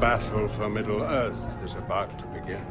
battle for Middle-earth is about to begin.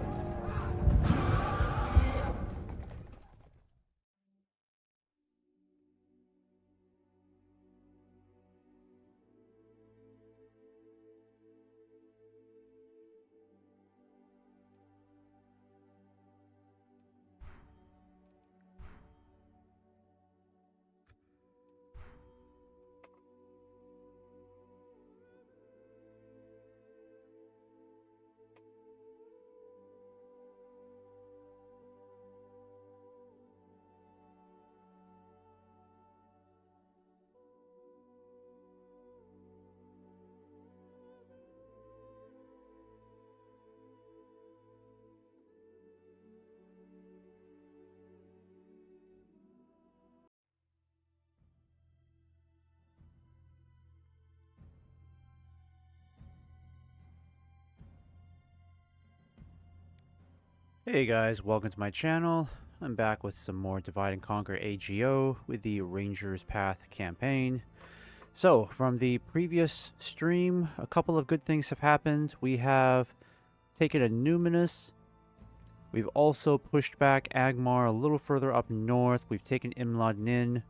Hey guys, welcome to my channel. I'm back with some more Divide and Conquer AGO with the Ranger's Path campaign. So, from the previous stream, a couple of good things have happened. We have taken a Numinous. We've also pushed back Agmar a little further up north. We've taken Imlad Nin,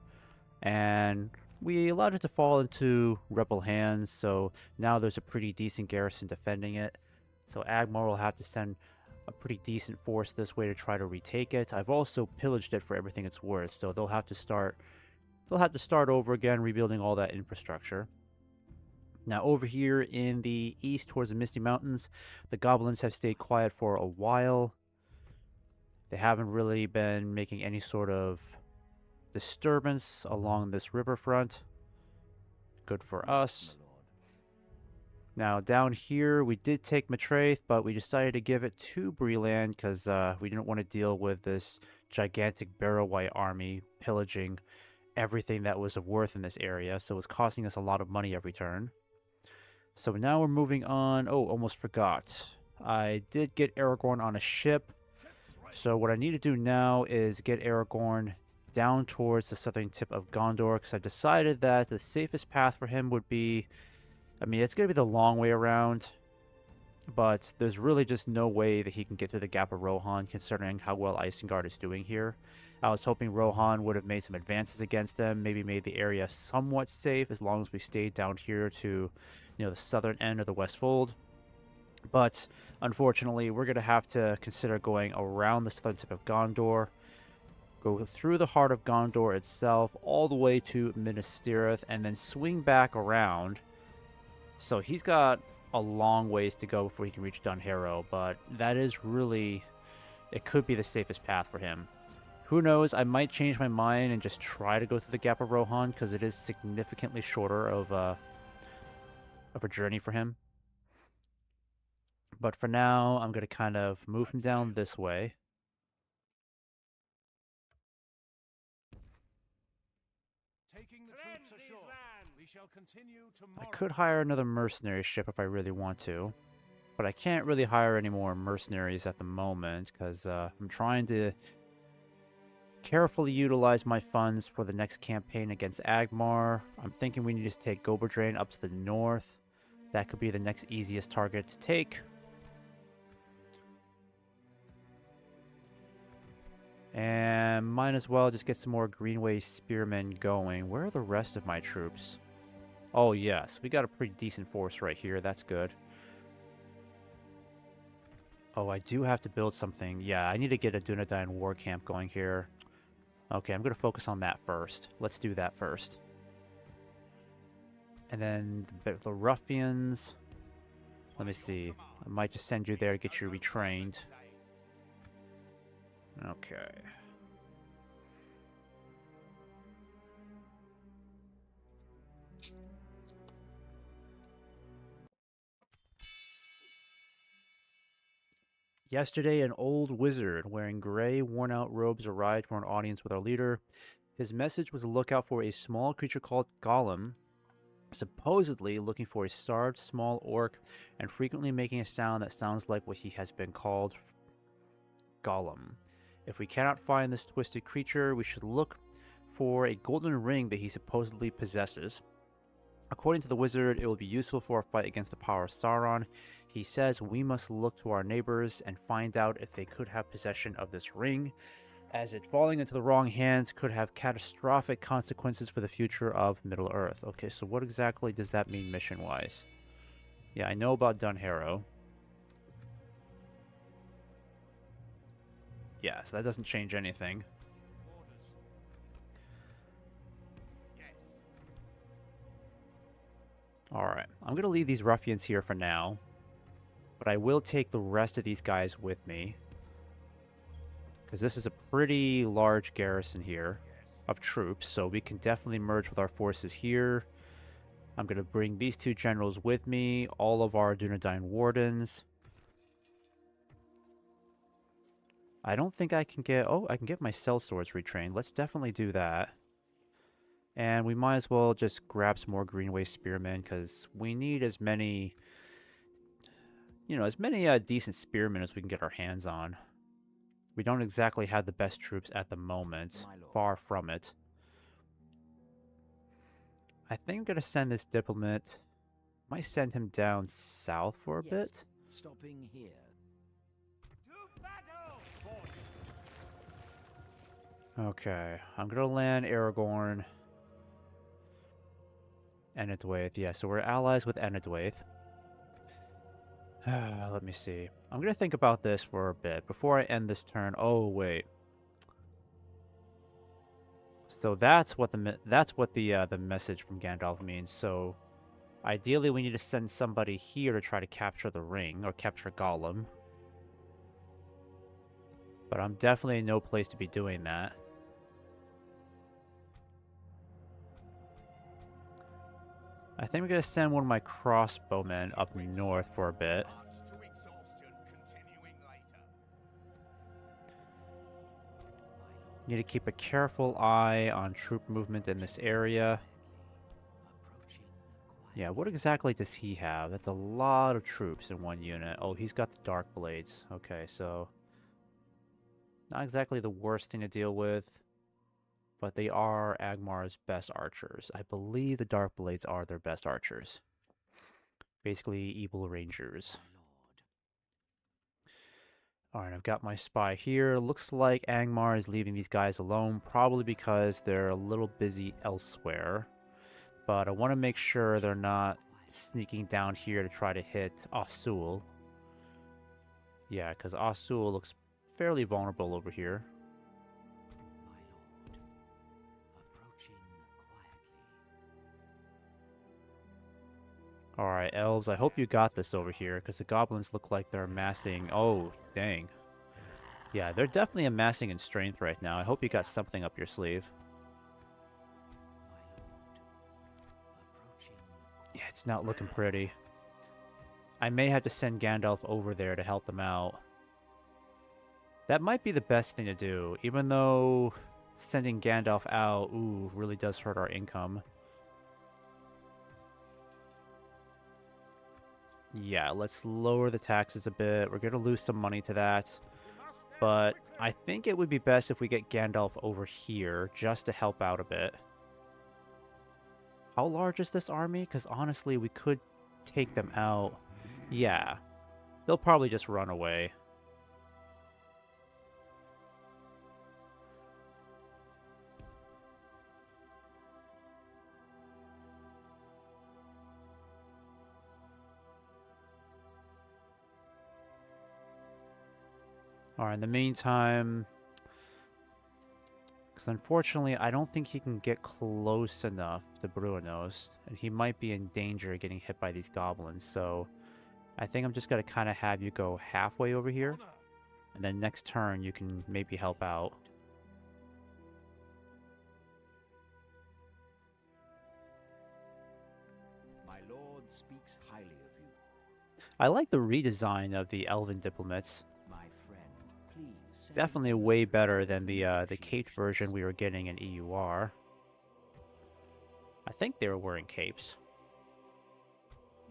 and we allowed it to fall into rebel hands, so now there's a pretty decent garrison defending it. So Agmar will have to send a pretty decent force this way to try to retake it. I've also pillaged it for everything it's worth, so they'll have to start over again, rebuilding all that infrastructure. Now over here in the east towards the Misty Mountains, the goblins have stayed quiet for a while. They haven't really been making any sort of disturbance along this riverfront. Good for us. Now, down here, we did take Matraith, but we decided to give it to Breland because we didn't want to deal with this gigantic Barrow-White army pillaging everything that was of worth in this area, so it's costing us a lot of money every turn. So now we're moving on. Oh, almost forgot. I did get Aragorn on a ship, so what I need to do now is get Aragorn down towards the southern tip of Gondor, because I decided that the safest path for him would be... I mean, it's going to be the long way around, but there's really just no way that he can get through the Gap of Rohan, considering how well Isengard is doing here. I was hoping Rohan would have made some advances against them, maybe made the area somewhat safe as long as we stayed down here to, the southern end of the Westfold. But, unfortunately, we're going to have to consider going around the southern tip of Gondor, go through the heart of Gondor itself, all the way to Minas Tirith, and then swing back around. So he's got a long ways to go before he can reach Dunharrow, but that is really... it could be the safest path for him. Who knows, I might change my mind and just try to go through the Gap of Rohan, because it is significantly shorter of a journey for him. But for now, I'm going to kind of move him down this way. I could hire another mercenary ship if I really want to, but I can't really hire any more mercenaries at the moment because I'm trying to carefully utilize my funds for the next campaign against Agmar. I'm thinking we need to take Goberdrain up to the north. That could be the next easiest target to take. And might as well just get some more Greenway Spearmen going. Where are the rest of my troops? Oh yes, we got a pretty decent force right here. That's good. Oh, I do have to build something. Yeah, I need to get a Dunedain war camp going here. Okay, I'm going to focus on that first. Let's do that first. And then the ruffians. Let me see. I might just send you there to get you retrained. Okay. Yesterday, an old wizard wearing gray, worn-out robes arrived for an audience with our leader. His message was to look out for a small creature called Gollum, supposedly looking for a starved small orc and frequently making a sound that sounds like what he has been called Gollum. If we cannot find this twisted creature, we should look for a golden ring that he supposedly possesses. According to the wizard, it will be useful for a fight against the power of Sauron. He says we must look to our neighbors and find out if they could have possession of this ring, as it falling into the wrong hands could have catastrophic consequences for the future of Middle-earth. Okay, so what exactly does that mean mission-wise? Yeah, I know about Dunharrow. Yeah, so that doesn't change anything. Alright, I'm going to leave these ruffians here for now, but I will take the rest of these guys with me, because this is a pretty large garrison here of troops, so we can definitely merge with our forces here. I'm going to bring these two generals with me, all of our Dunedain wardens. I don't think I can get... Oh, I can get my sellswords retrained. Let's definitely do that. And we might as well just grab some more Greenway spearmen, because we need as many... You know, as many decent spearmen as we can get our hands on. We don't exactly have the best troops at the moment. Far from it. I think I'm going to send this diplomat. Might send him down south for a bit. Stopping here. Okay, I'm going to land Aragorn. Enedwaith. Yeah, so we're allies with Enedwaith. Let me see. I'm going to think about this for a bit before I end this turn. Oh, wait. So that's what the message from Gandalf means. So ideally we need to send somebody here to try to capture the ring or capture Gollum. But I'm definitely in no place to be doing that. I think we're going to send one of my crossbowmen up north for a bit. Need to keep a careful eye on troop movement in this area. Yeah, what exactly does he have? That's a lot of troops in one unit. Oh, he's got the Dark Blades. Okay, so... Not exactly the worst thing to deal with. But they are Angmar's best archers. I believe the Dark Blades are their best archers. Basically, evil rangers. Alright, I've got my spy here. Looks like Angmar is leaving these guys alone, probably because they're a little busy elsewhere. But I want to make sure they're not sneaking down here to try to hit Osul. Yeah, because Osul looks fairly vulnerable over here. Alright, elves, I hope you got this over here, because the goblins look like they're amassing... Oh, dang. Yeah, they're definitely amassing in strength right now. I hope you got something up your sleeve. Yeah, it's not looking pretty. I may have to send Gandalf over there to help them out. That might be the best thing to do, even though sending Gandalf out, ooh, really does hurt our income. Yeah, let's lower the taxes a bit. We're going to lose some money to that. But I think it would be best if we get Gandalf over here just to help out a bit. How large is this army? Because honestly, we could take them out. Yeah, they'll probably just run away. Alright, in the meantime... Because unfortunately, I don't think he can get close enough to Bruinost. And he might be in danger of getting hit by these goblins, so... I think I'm just going to kind of have you go halfway over here. And then next turn, you can maybe help out. My lord speaks highly of you. I like the redesign of the elven diplomats. My friend, please. Definitely way better than the caped version we were getting in EUR. I think they were wearing capes.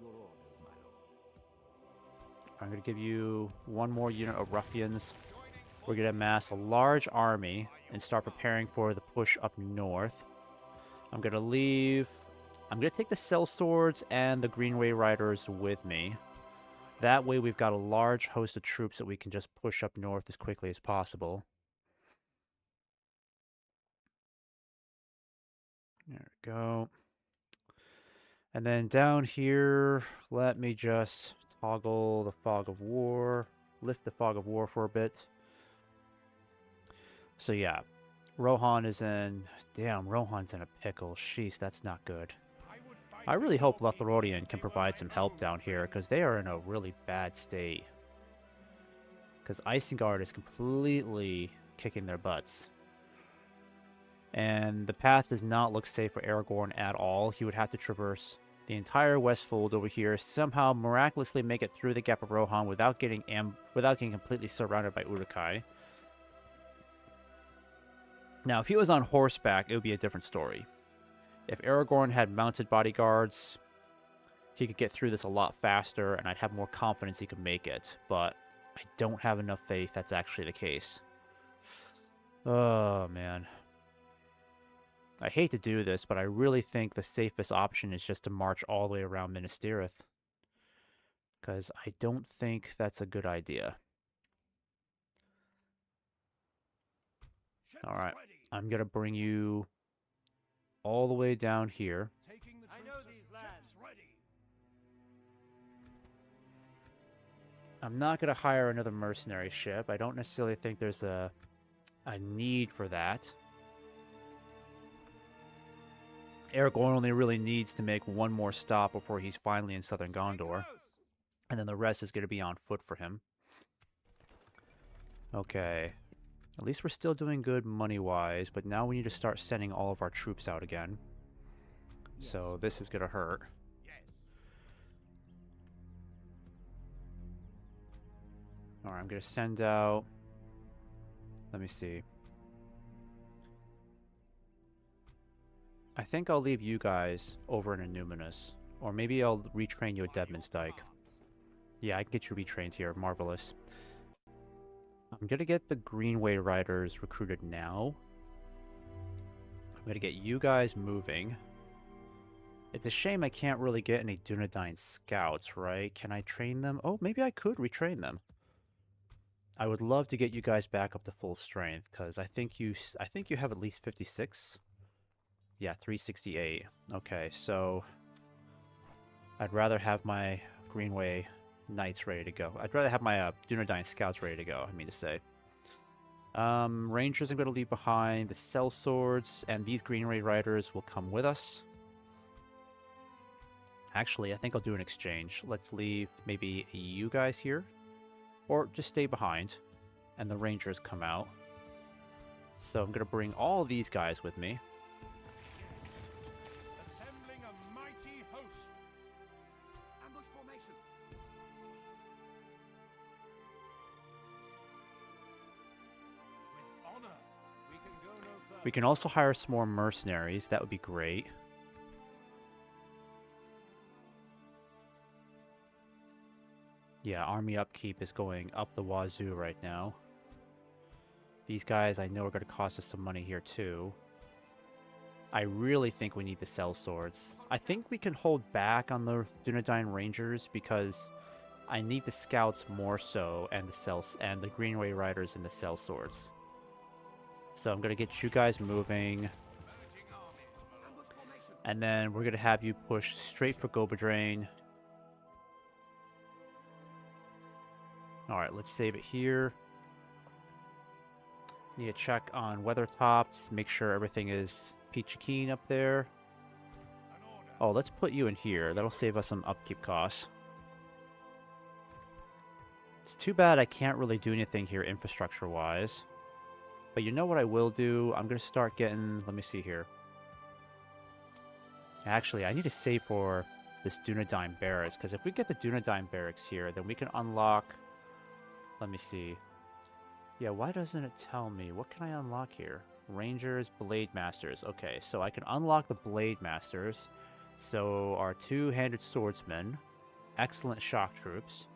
Your orders, my lord. I'm going to give you one more unit of ruffians. We're going to amass a large army and start preparing for the push up north. I'm going to leave I'm going to take the sellswords and the Greenway Riders with me. That way we've got a large host of troops that we can just push up north as quickly as possible. There we go. And then down here, let me just toggle the Fog of War, lift the Fog of War for a bit. So yeah, Rohan is in... Damn, Rohan's in a pickle. Sheesh, that's not good. I really hope Lothlorien can provide some help down here, because they are in a really bad state. Because Isengard is completely kicking their butts. And the path does not look safe for Aragorn at all. He would have to traverse the entire Westfold over here, somehow miraculously make it through the Gap of Rohan without getting completely surrounded by Uruk-hai. Now, if he was on horseback, it would be a different story. If Aragorn had mounted bodyguards, he could get through this a lot faster, and I'd have more confidence he could make it. But I don't have enough faith that's actually the case. Oh, man. I hate to do this, but I really think the safest option is just to march all the way around Minas Tirith. Because I don't think that's a good idea. Alright, I'm going to bring you all the way down here. I know these lands. I'm not going to hire another mercenary ship. I don't necessarily think there's a need for that. Aragorn only really needs to make one more stop before he's finally in southern Gondor. And then the rest is going to be on foot for him. Okay. At least we're still doing good money-wise, but now we need to start sending all of our troops out again. So this is going to hurt. Alright, I'm going to send out... Let me see. I think I'll leave you guys over in Innuminous. Or maybe I'll retrain you at Deadman's Dyke. Yeah, I can get you retrained here. Marvelous. I'm going to get the Greenway Riders recruited now. I'm going to get you guys moving. It's a shame I can't really get any Dunedain scouts, right? Can I train them? Oh, maybe I could retrain them. I would love to get you guys back up to full strength, because I think you have at least 56. Yeah, 368. Okay, so I'd rather have my Greenway Knights ready to go. I'd rather have my Dunedain Scouts ready to go, I mean to say. Rangers I'm going to leave behind. The sellswords and these Greenway Riders will come with us. Actually, I think I'll do an exchange. Let's leave maybe you guys here. Or just stay behind. And the Rangers come out. So I'm going to bring all these guys with me. Assembling a mighty host. Ambush formation. With honor, we can go no further. We can also hire some more mercenaries. That would be great. Yeah, army upkeep is going up the wazoo right now. These guys I know are going to cost us some money here too. I really think we need the sellswords. I think we can hold back on the Dunedain Rangers because I need the scouts more so, and the Greenway Riders and the sellswords. So I'm going to get you guys moving. And then we're going to have you push straight for Gobadrain. Alright, let's save it here. Need to check on Weathertops, make sure everything is peachy keen up there. Oh, let's put you in here. That'll save us some upkeep costs. It's too bad I can't really do anything here infrastructure-wise. But you know what I will do? I'm going to start getting... Let me see here. Actually, I need to save for this Dunedain Barracks, because if we get the Dunedain Barracks here, then we can unlock... Let me see. Yeah, why doesn't it tell me? What can I unlock here? Rangers, Blade Masters. Okay, so I can unlock the Blade Masters. So our two-handed swordsmen. Excellent shock troops.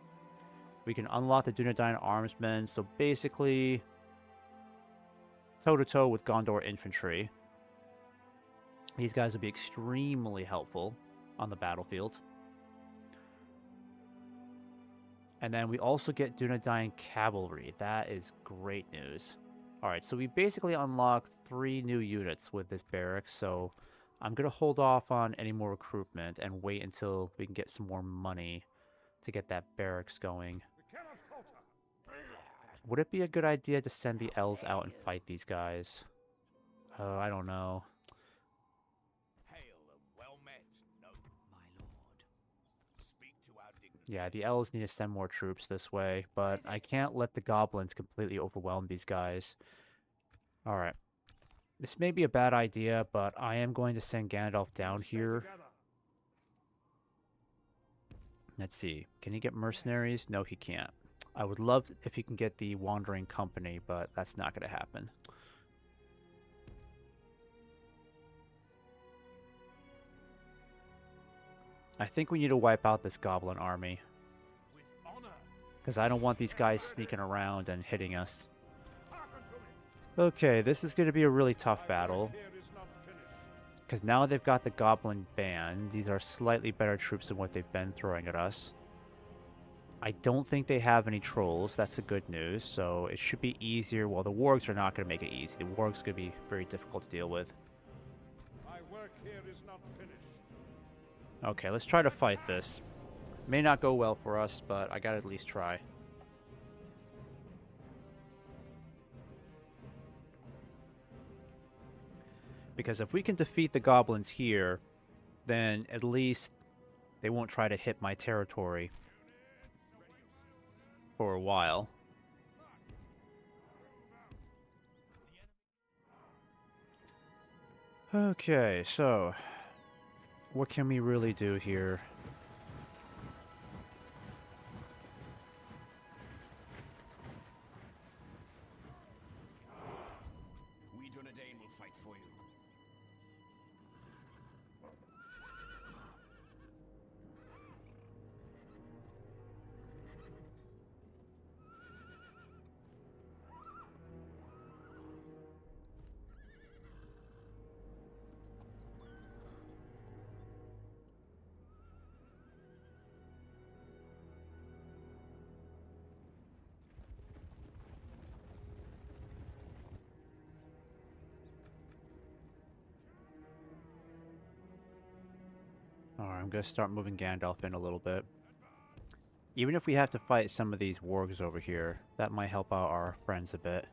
We can unlock the Dunedain Armsmen. So basically, toe-to-toe with Gondor Infantry. These guys will be extremely helpful on the battlefield. And then we also get Dunedain Cavalry. That is great news. Alright, so we basically unlocked 3 new units with this barracks, so I'm going to hold off on any more recruitment and wait until we can get some more money to get that barracks going. Would it be a good idea to send the Elves out and fight these guys? Oh, I don't know. Hail and well met, no, my lord. Speak to our dignity. Yeah, the Elves need to send more troops this way, but I can't let the Goblins completely overwhelm these guys. Alright. This may be a bad idea, but I am going to send Gandalf down here. Let's see. Can he get mercenaries? No, he can't. I would love if he can get the Wandering Company, but that's not going to happen. I think we need to wipe out this Goblin army. With honor. Because I don't want these guys sneaking around and hitting us. Okay, this is going to be a really tough battle. Because now they've got the Goblin Band. These are slightly better troops than what they've been throwing at us. I don't think they have any trolls. That's the good news. So it should be easier. Well, the wargs are not going to make it easy. The wargs are going to be very difficult to deal with. My work here is not finished. Okay, let's try to fight this. May not go well for us, but I gotta at least try. Because if we can defeat the goblins here, then at least they won't try to hit my territory for a while. Okay, so what can we really do here? We Dunedain will fight for you. Alright, I'm gonna start moving Gandalf in a little bit. Even if we have to fight some of these wargs over here, that might help out our friends a bit.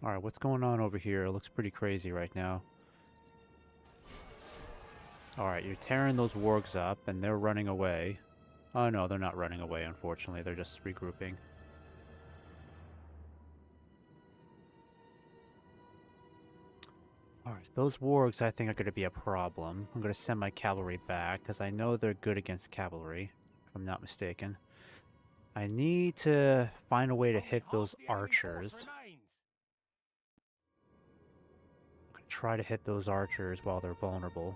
Alright, what's going on over here? It looks pretty crazy right now. Alright, you're tearing those wargs up, and they're running away. Oh no, they're not running away, unfortunately. They're just regrouping. Alright, those wargs I think are going to be a problem. I'm going to send my cavalry back, because I know they're good against cavalry, if I'm not mistaken. I need to find a way to hit those archers. Try to hit those archers while they're vulnerable.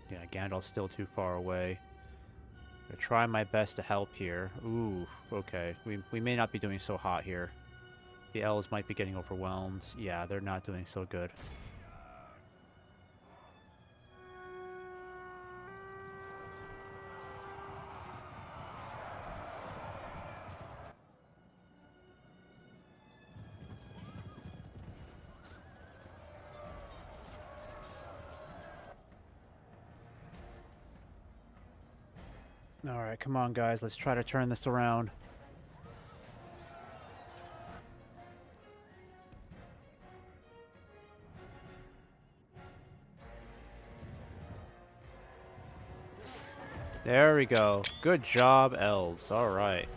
Yeah, Gandalf's still too far away. I'm gonna try my best to help here. Ooh, okay. We may not be doing so hot here. The elves might be getting overwhelmed. Yeah, they're not doing so good. Alright, come on guys, let's try to turn this around. There we go. Good job, elves. Alright.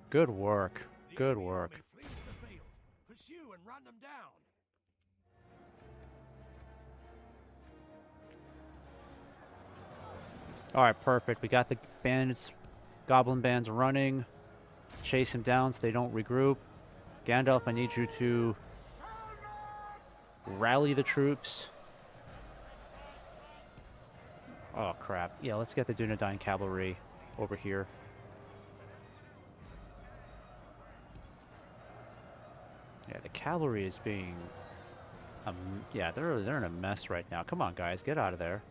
Good work. Good work. Flees the field. Pursue and run them down. Alright, perfect. We got the bandits, goblin bands running. Chase them down so they don't regroup. Gandalf, I need you to rally the troops. Oh, crap. Yeah, let's get the Dunedain cavalry over here. Yeah, the cavalry is being... yeah, they're in a mess right now. Come on, guys. Get out of there.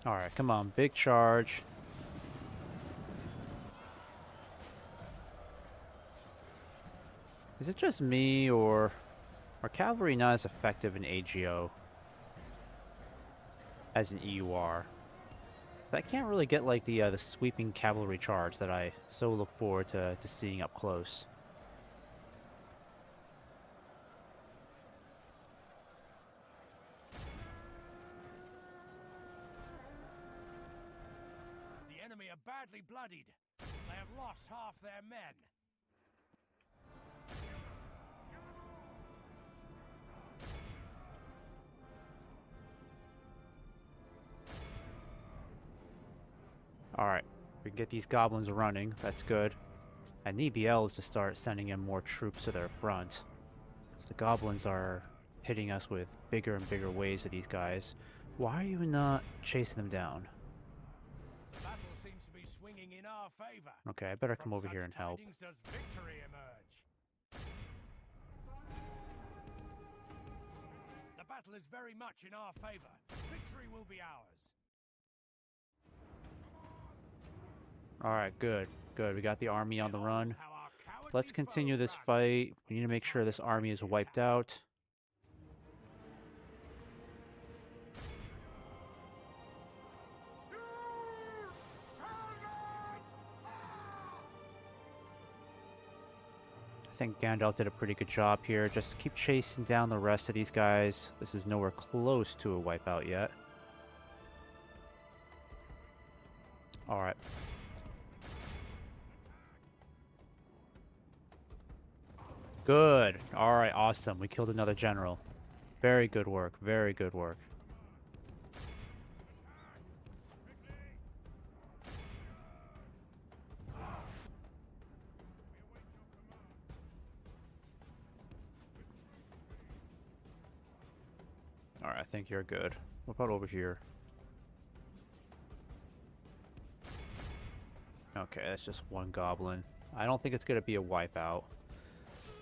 Alright, come on. Big charge. Is it just me, or are cavalry not as effective in AGO as in EUR? I can't really get like the sweeping cavalry charge that I so look forward to seeing up close. The enemy are badly bloodied. They have lost half their men. Alright, we can get these goblins running. That's good. I need the elves to start sending in more troops to their front. So the goblins are hitting us with bigger and bigger waves of these guys. Why are you not chasing them down? The battle seems to be swinging in our favor. Okay, I better come From over such here and help. tidings does victory emerge. The battle is very much in our favor. Victory will be ours. Alright, good. Good, we got the army on the run. How our cowardly Let's continue foe this runs. fight. We need to make sure this army is wiped out. I think Gandalf did a pretty good job here. Just keep chasing down the rest of these guys. This is nowhere close to a wipeout yet. Alright. Good. Alright, awesome. We killed another general. Very good work. Very good work. Alright, I think you're good. What about over here? Okay, that's just one goblin. I don't think it's going to be a wipeout.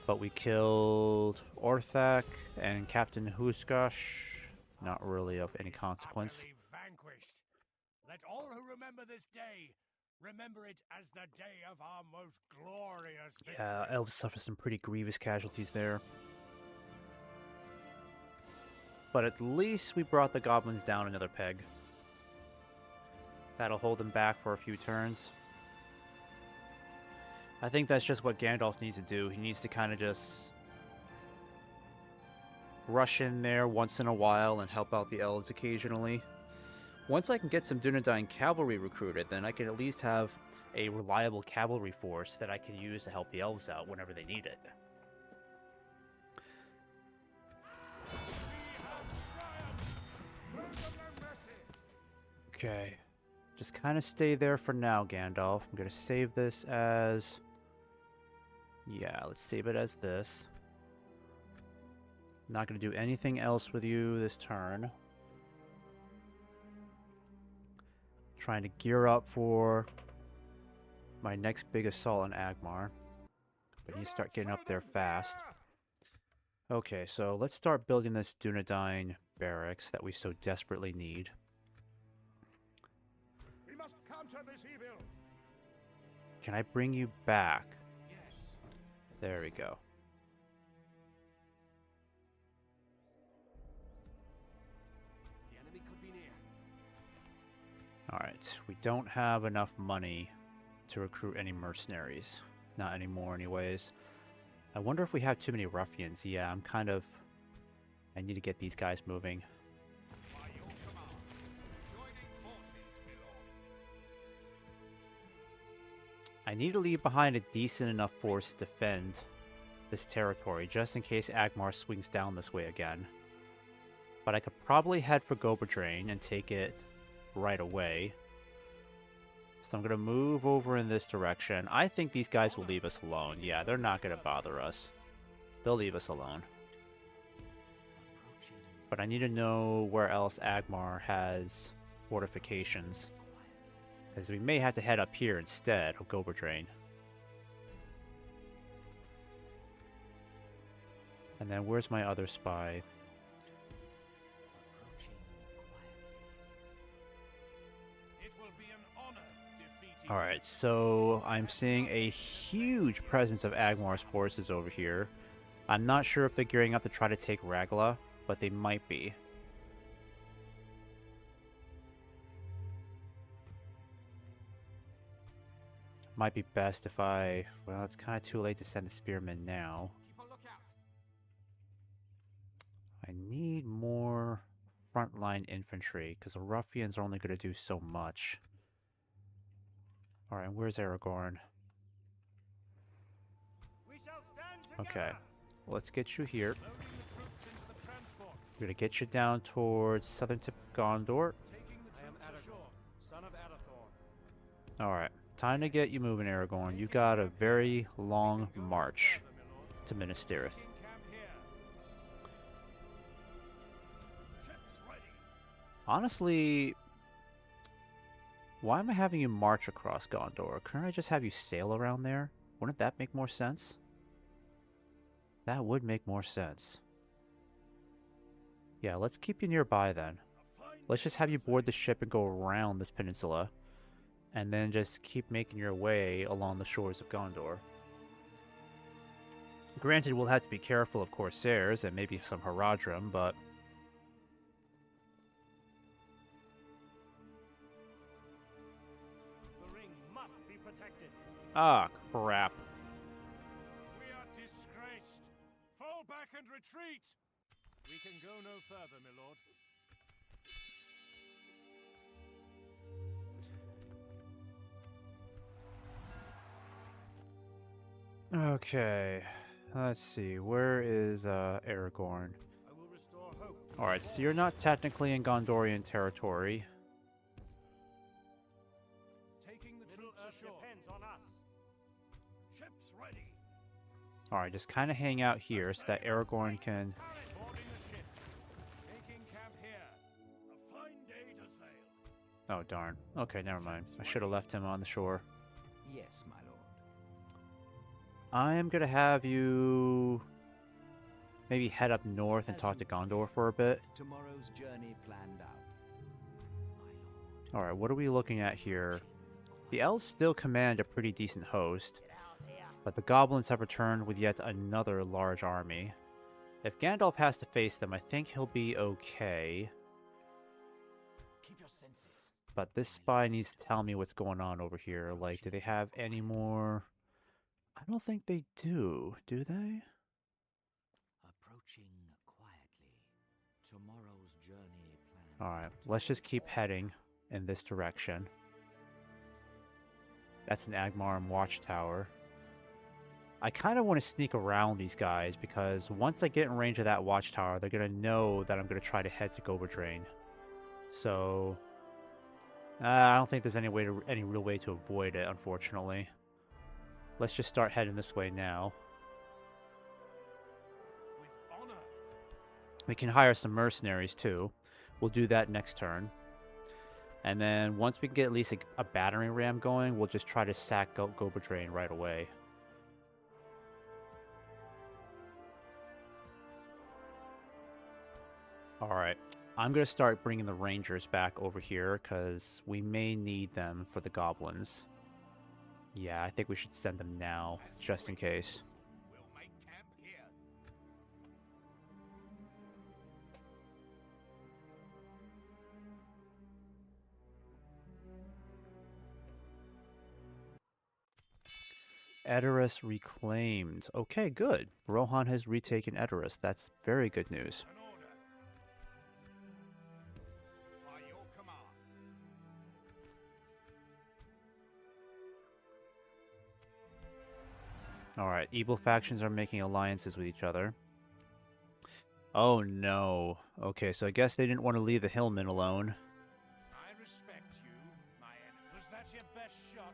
But we killed Orthak and Captain Huskosh. Not really of any consequence. Utterly vanquished. Let all who remember this day remember it as the day of our most glorious victory. Yeah, elves suffered some pretty grievous casualties there. But at least we brought the goblins down another peg. That'll hold them back for a few turns. I think that's just what Gandalf needs to do. He needs to kind of just rush in there once in a while and help out the elves occasionally. Once I can get some Dunedain cavalry recruited, then I can at least have a reliable cavalry force that I can use to help the elves out whenever they need it. Okay. Just kind of stay there for now, Gandalf. I'm going to save this as... Yeah, let's save it as this. Not going to do anything else with you this turn. Trying to gear up for my next big assault on Agmar. But you start getting up there fast. Okay, so let's start building this Dunedain barracks that we so desperately need. We must counter this evil. Can I bring you back? Yes. There we go. The enemy could be near. Alright, we don't have enough money to recruit any mercenaries. Not anymore anyways. I wonder if we have too many ruffians. Yeah, I'm kind of... I need to get these guys moving. By your command, joining forces, my lord. I need to leave behind a decent enough force to defend this territory, just in case Agmar swings down this way again. But I could probably head for Goberdrain and take it right away. So I'm going to move over in this direction. I think these guys will leave us alone. Yeah, they're not going to bother us. They'll leave us alone. But I need to know where else Agmar has fortifications. Because we may have to head up here instead of Goberdrain. And then where's my other spy? Alright, so I'm seeing a huge presence of Agmar's forces over here. I'm not sure if they're gearing up to try to take Ragla, but they might be. Might be best if I... Well, it's kind of too late to send the spearmen now. I need more frontline infantry, because the ruffians are only going to do so much. Alright, where's Aragorn? Okay, let's get you here. We're going to get you down towards southern tip of Gondor. Alright, time to get you moving, Aragorn. You got a very long march to Minas Tirith. Honestly, why am I having you march across Gondor? Couldn't I just have you sail around there? Wouldn't that make more sense? That would make more sense. Yeah, let's keep you nearby then. Let's just have you board the ship and go around this peninsula. And then just keep making your way along the shores of Gondor. Granted, we'll have to be careful of Corsairs and maybe some Haradrim, but... Ah, crap. We are disgraced. Fall back and retreat. We can go no further, my lord. Okay, let's see. Where is Aragorn? Alright, so you're not technically in Gondorian territory. Alright, just kind of hang out here so that Aragorn can... Oh, darn. Okay, never mind. I should have left him on the shore. Yes, my lord. I am going to have you... maybe head up north and talk to Gondor for a bit. Tomorrow's journey planned out. Alright, what are we looking at here? The elves still command a pretty decent host. But the goblins have returned with yet another large army. If Gandalf has to face them, I think he'll be okay. Keep your senses. But this spy needs to tell me what's going on over here. Like, do they have any more... I don't think they do. Do they? Approaching quietly. Tomorrow's journey planned. Alright, let's just keep heading in this direction. That's an Agmar watchtower. I kind of want to sneak around these guys because once I get in range of that watchtower, they're going to know that I'm going to try to head to Goberdrain. So, I don't think there's any real way to avoid it, unfortunately. Let's just start heading this way now. We can hire some mercenaries too. We'll do that next turn. And then once we get at least a battering ram going, we'll just try to sack Goberdrain right away. Alright, I'm going to start bringing the rangers back over here because we may need them for the goblins. Yeah, I think we should send them now, just in case. We'll make camp here. Edoras reclaimed. Okay, good. Rohan has retaken Edoras. That's very good news. An order. By your command. Alright, evil factions are making alliances with each other. Oh no. Okay, so I guess they didn't want to leave the Hillmen alone. I respect you, my enemy. Was that your best shot?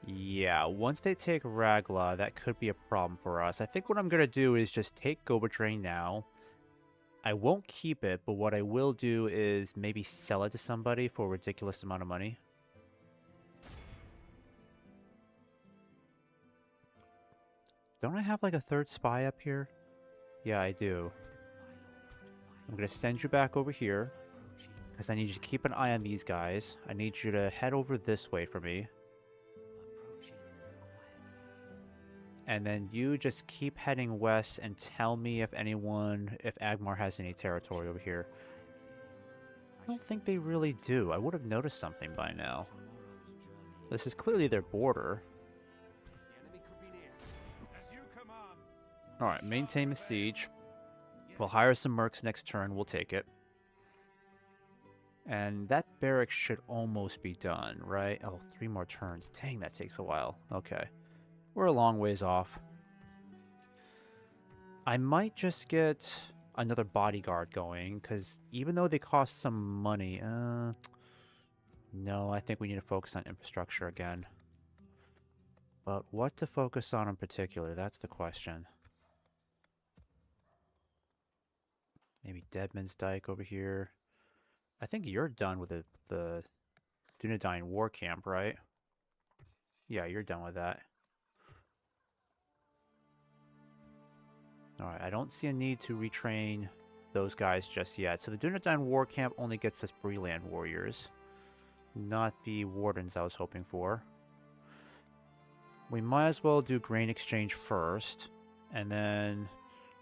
Yeah, once they take Ragla, that could be a problem for us. I think what I'm going to do is just take Gobatrain now. I won't keep it, but what I will do is maybe sell it to somebody for a ridiculous amount of money. Don't I have like a third spy up here? Yeah, I do. I'm going to send you back over here, because I need you to keep an eye on these guys. I need you to head over this way for me. And then you just keep heading west and tell me if Agmar has any territory over here. I don't think they really do. I would have noticed something by now. This is clearly their border. Alright, maintain the siege. We'll hire some mercs next turn. We'll take it. And that barracks should almost be done, right? Oh, 3 more turns. Dang, that takes a while. Okay. We're a long ways off. I might just get another bodyguard going, because even though they cost some money... no, I think we need to focus on infrastructure again. But what to focus on in particular? That's the question. Maybe Deadman's Dyke over here. I think you're done with the Dunedain war camp, right? Yeah, you're done with that. Alright, I don't see a need to retrain those guys just yet. So the Dunedain war camp only gets us Breland warriors. Not the wardens I was hoping for. We might as well do grain exchange first. And then...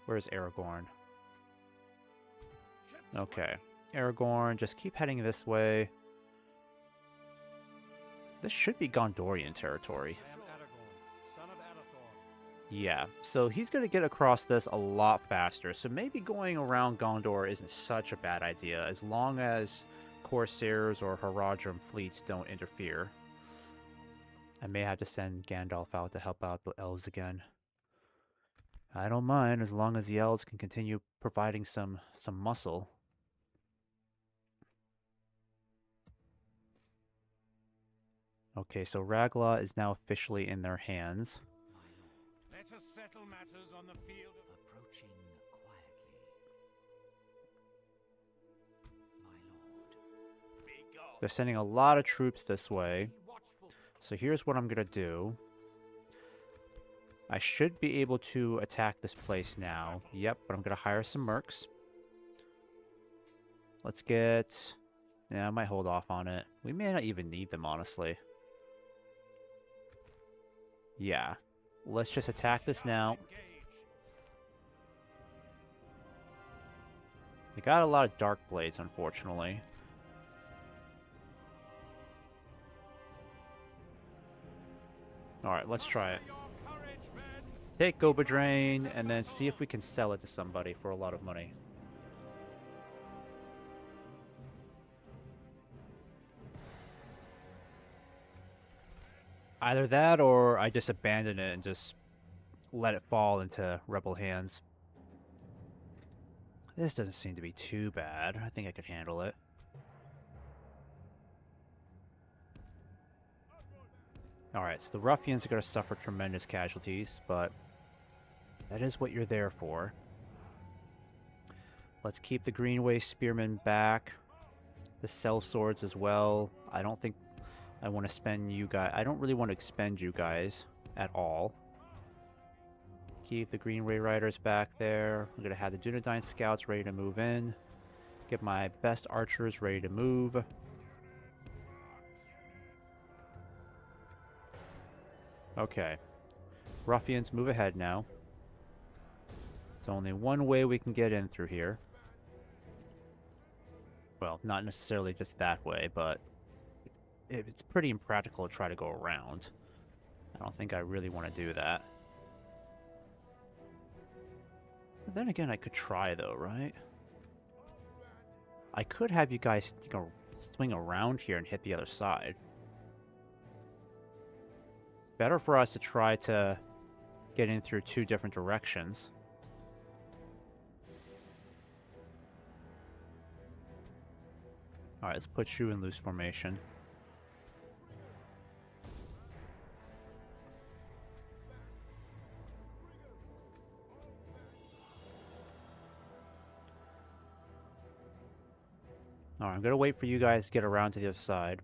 where's Aragorn? Okay. Aragorn, just keep heading this way. This should be Gondorian territory. Yeah, so he's going to get across this a lot faster. So maybe going around Gondor isn't such a bad idea, as long as Corsairs or Haradrim fleets don't interfere. I may have to send Gandalf out to help out the elves again. I don't mind, as long as the elves can continue providing some muscle. Okay, so Ragla is now officially in their hands. Let us settle matters on the field of approaching quietly. My lord. Be gone. They're sending a lot of troops this way. So here's what I'm going to do. I should be able to attack this place now. Yep, but I'm going to hire some mercs. Let's get... yeah, I might hold off on it. We may not even need them, honestly. Yeah. Let's just attack this now. They got a lot of dark blades, unfortunately. Alright, let's try it. Take Gobadrain, and then see if we can sell it to somebody for a lot of money. Either that, or I just abandon it and just let it fall into rebel hands. This doesn't seem to be too bad. I think I could handle it. Alright, so the ruffians are going to suffer tremendous casualties, but that is what you're there for. Let's keep the Greenway Spearmen back. The sellswords as well. I don't think I want to spend you guys... I don't really want to expend you guys at all. Keep the Greenway Riders back there. I'm going to have the Dunedain Scouts ready to move in. Get my best archers ready to move. Okay. Ruffians, move ahead now. It's only one way we can get in through here. Well, not necessarily just that way, but it's pretty impractical to try to go around. I don't think I really want to do that. But then again, I could try though, right? I could have you guys swing around here and hit the other side. Better for us to try to get in through two different directions. Alright, let's put you in loose formation. Alright, I'm gonna wait for you guys to get around to the other side.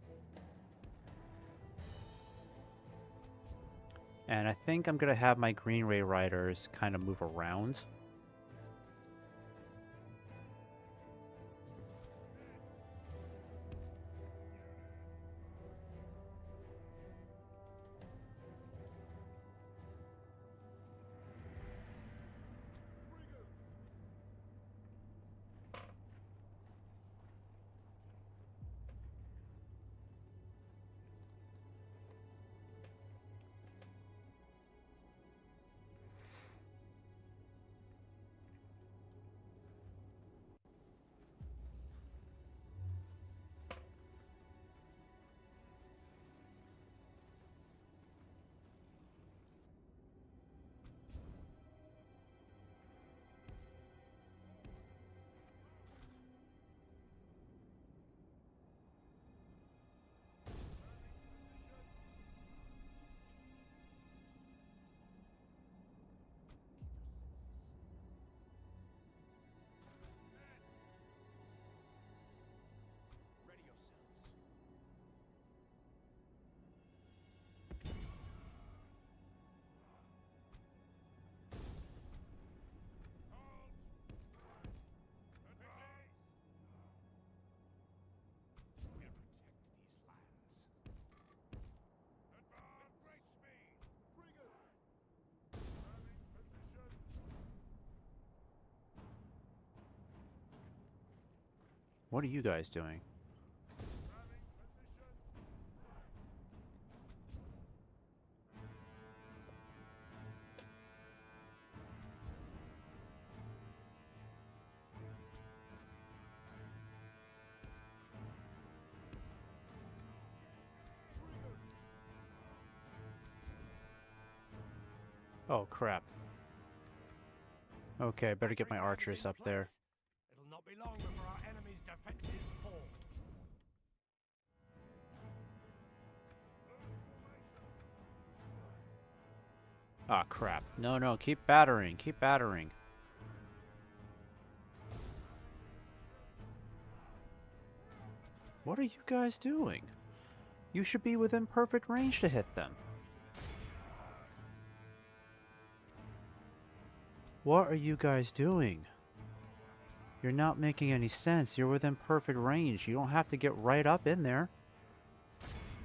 And I think I'm gonna have my Green Ray Riders kind of move around. Ready yourselves. We'll protect these lands. Advance with great speed. Brigands! What are you guys doing? Oh, crap. Okay, better get my archers up there. It'll not be long before our enemy's defenses fall. Ah, crap. No, no, keep battering, keep battering. What are you guys doing? You should be within perfect range to hit them. What are you guys doing? You're not making any sense. You're within perfect range. You don't have to get right up in there.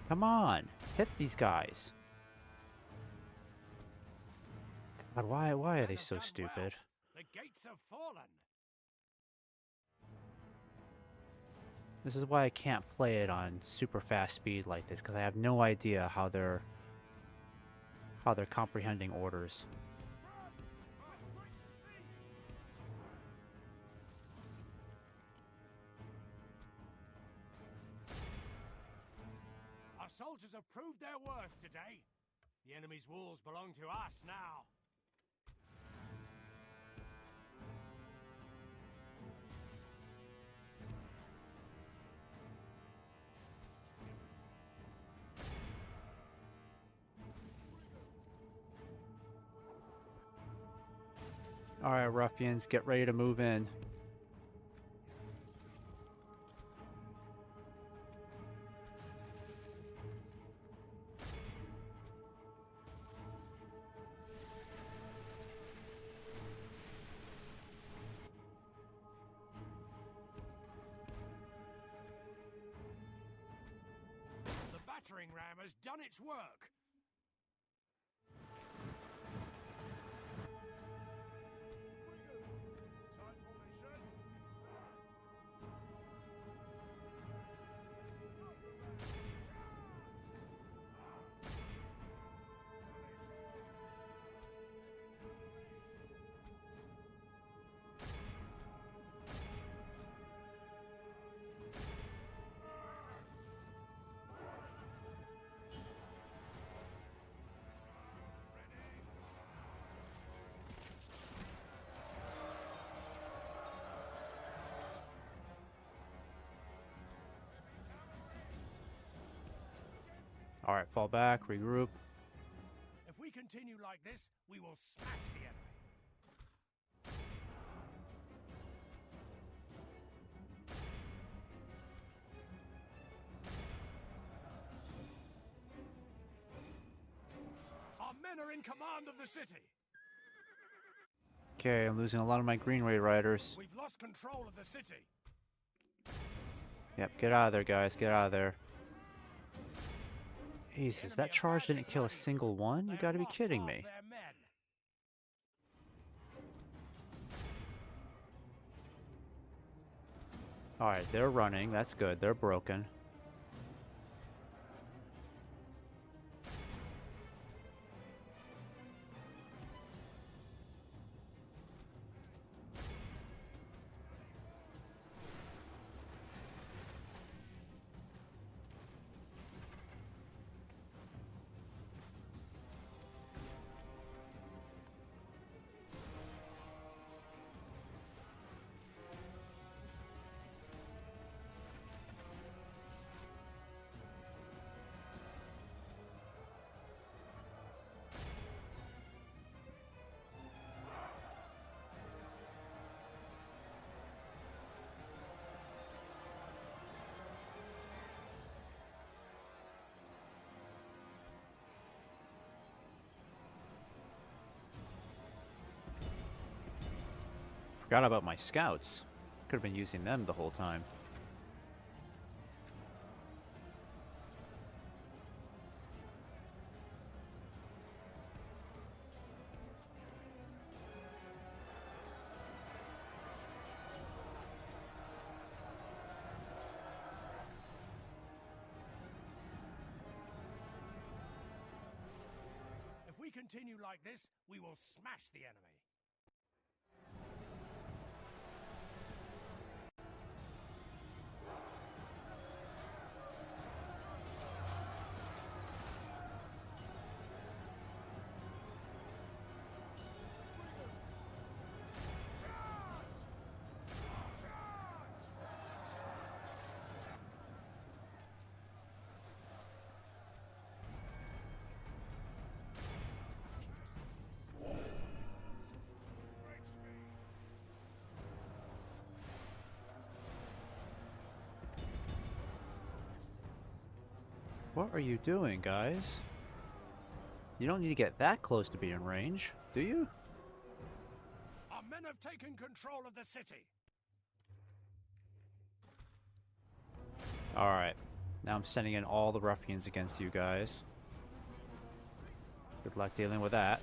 Come on, hit these guys. God, why are they so stupid? The gates have fallen. This is why I can't play it on super fast speed like this, because I have no idea how they're comprehending orders. Our soldiers have proved their worth today. The enemy's walls belong to us now. Alright, ruffians, get ready to move in. The battering ram has done its work. Alright, fall back, regroup. If we continue like this, we will smash the enemy. Our men are in command of the city. Okay, I'm losing a lot of my Greenway riders. We've lost control of the city. Yep, get out of there, guys. Get out of there. Jesus, that charge didn't kill a single one? You gotta be kidding me. Alright, they're running. That's good. They're broken. Forgot about my scouts. Could have been using them the whole time. If we continue like this, we will smash the enemy. What are you doing, guys? You don't need to get that close to be in range, do you? Our men have taken control of the city. Alright. Now I'm sending in all the ruffians against you guys. Good luck dealing with that.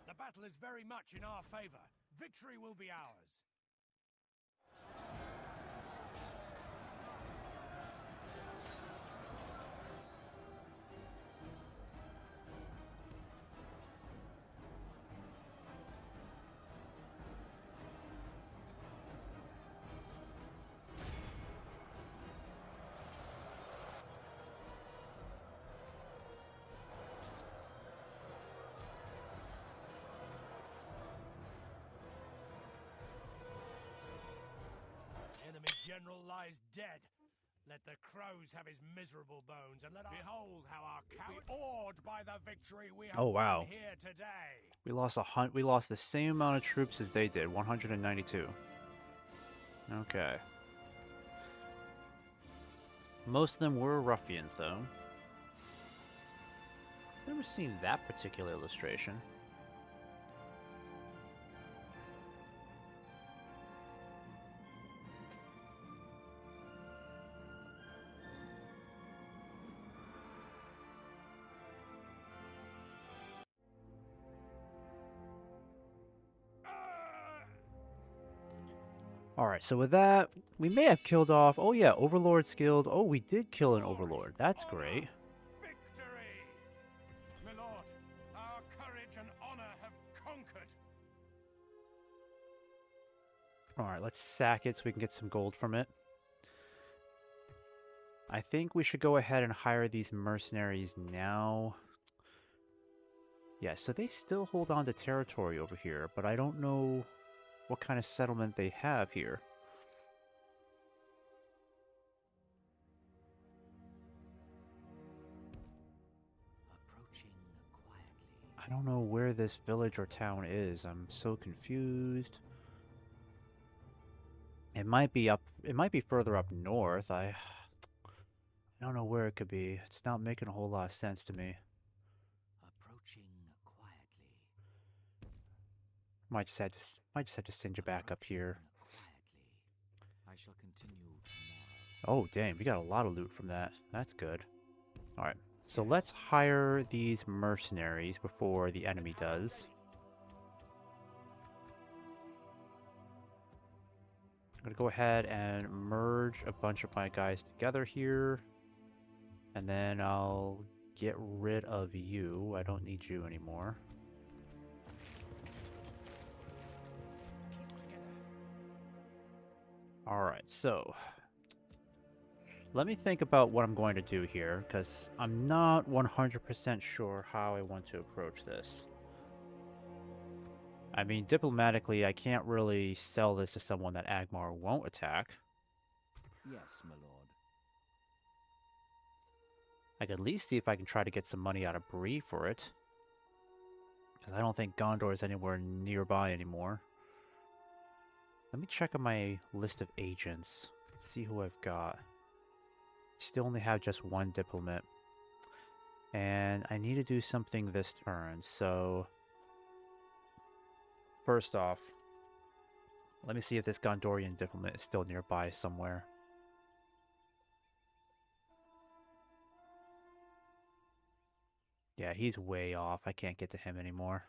The battle is very much in our favor. Victory will be ours. Enemy general lies dead. Let the crows have his miserable bones, and let us behold how our coward be awed by the victory we have won here today. We lost the same amount of troops as they did, 192. Okay. Most of them were ruffians, though. Never seen that particular illustration. Alright, so with that, we may have killed off... Oh yeah, Overlord's Guild. Oh, we did kill an Overlord. That's great. Victory! My lord, our courage and honor have conquered. Alright, let's sack it so we can get some gold from it. I think we should go ahead and hire these mercenaries now. Yeah, so they still hold on to territory over here, but I don't know what kind of settlement they have here. Approaching quietly. I don't know where this village or town is. I'm so confused. It might be further up north. I don't know where it could be. It's not making a whole lot of sense to me. Approaching quietly. Might just have to send you back up here. Quietly. I shall continue tomorrow. Oh, dang, we got a lot of loot from that. That's good. Alright, so let's hire these mercenaries before the enemy does. I'm going to go ahead and merge a bunch of my guys together here. And then I'll get rid of you. I don't need you anymore. Alright, so let me think about what I'm going to do here, because I'm not 100% sure how I want to approach this. I mean, diplomatically, I can't really sell this to someone that Agmar won't attack. Yes, my lord. I could at least see if I can try to get some money out of Bree for it. Because I don't think Gondor is anywhere nearby anymore. Let me check on my list of agents. See who I've got. Still only have just one diplomat. And I need to do something this turn, so... First off, let me see if this Gondorian diplomat is still nearby somewhere. Yeah, he's way off. I can't get to him anymore.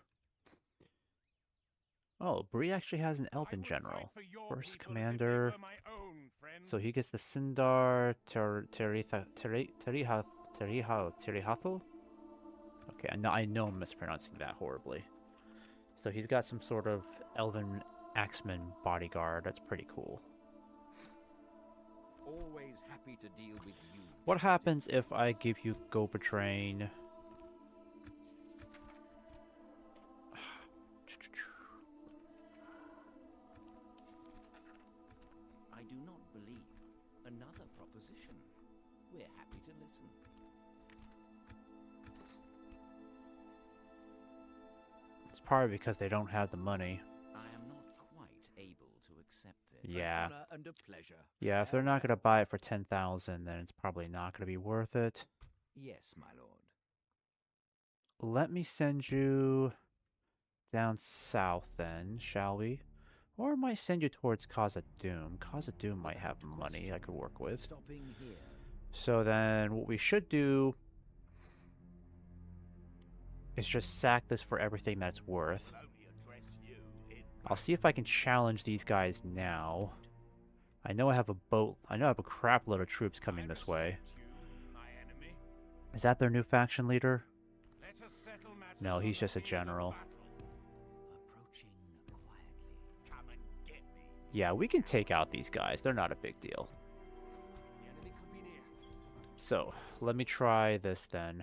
Oh, Bree actually has an Elven general. First commander. So he gets the Sindar Terihatho? Okay, I know I'm mispronouncing that horribly. So he's got some sort of Elven Axeman bodyguard. That's pretty cool. Always happy to deal with you. What happens if I give you Go-Betrain? I do not believe. Another proposition. We're happy to listen. It's probably because they don't have the money. I am not quite able to accept this. Yeah. An honor and a pleasure. Yeah, if they're not going to buy it for 10,000, then it's probably not going to be worth it. Yes, my lord. Let me send you down south then, shall we? Or I might send you towards Khazad-dûm. Khazad-dûm might have money I could work with. Stopping here. So then what we should do is just sack this for everything that's worth. I'll see if I can challenge these guys now. I know I have a boat. I know I have a crap load of troops coming this way. Is that their new faction leader? No, he's just a general. Yeah, we can take out these guys. They're not a big deal. So, let me try this then.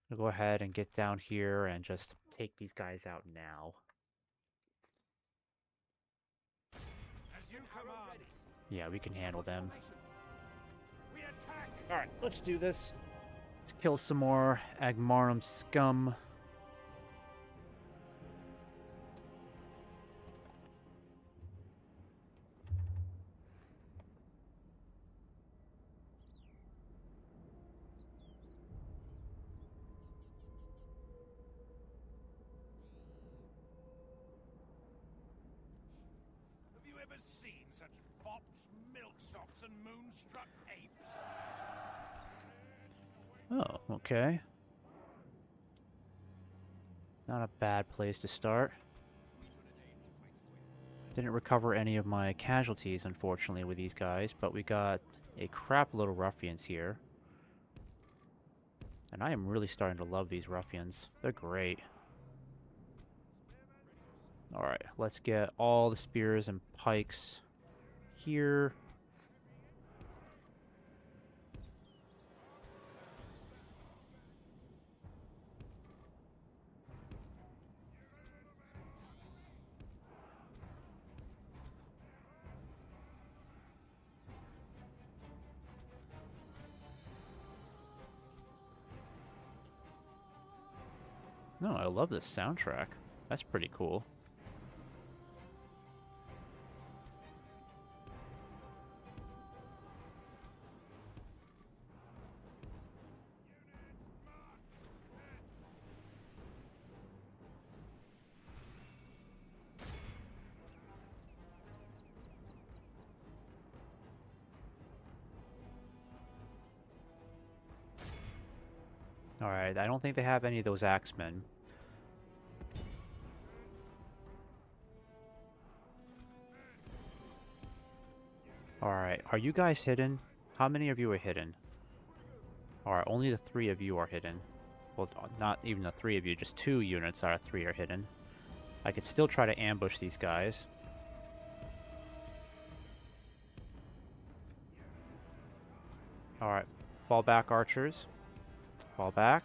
I'll go ahead and get down here and just take these guys out now. Yeah, we can handle them. Alright, let's do this. Let's kill some more Agmarum scum. Have you ever seen such fops, milksops, and moonstruck apes? Oh, okay. Not a bad place to start. Didn't recover any of my casualties, unfortunately, with these guys, but we got a crap load of ruffians here. And I am really starting to love these ruffians. They're great. Alright, let's get all the spears and pikes here. No, I love this soundtrack. That's pretty cool. Alright, I don't think they have any of those axemen. Alright, are you guys hidden? How many of you are hidden? Alright, only the 3 of you are hidden. Well, not even the 3 of you, just 2 units out of 3 are hidden. I could still try to ambush these guys. Alright, fall back, archers. Fall back.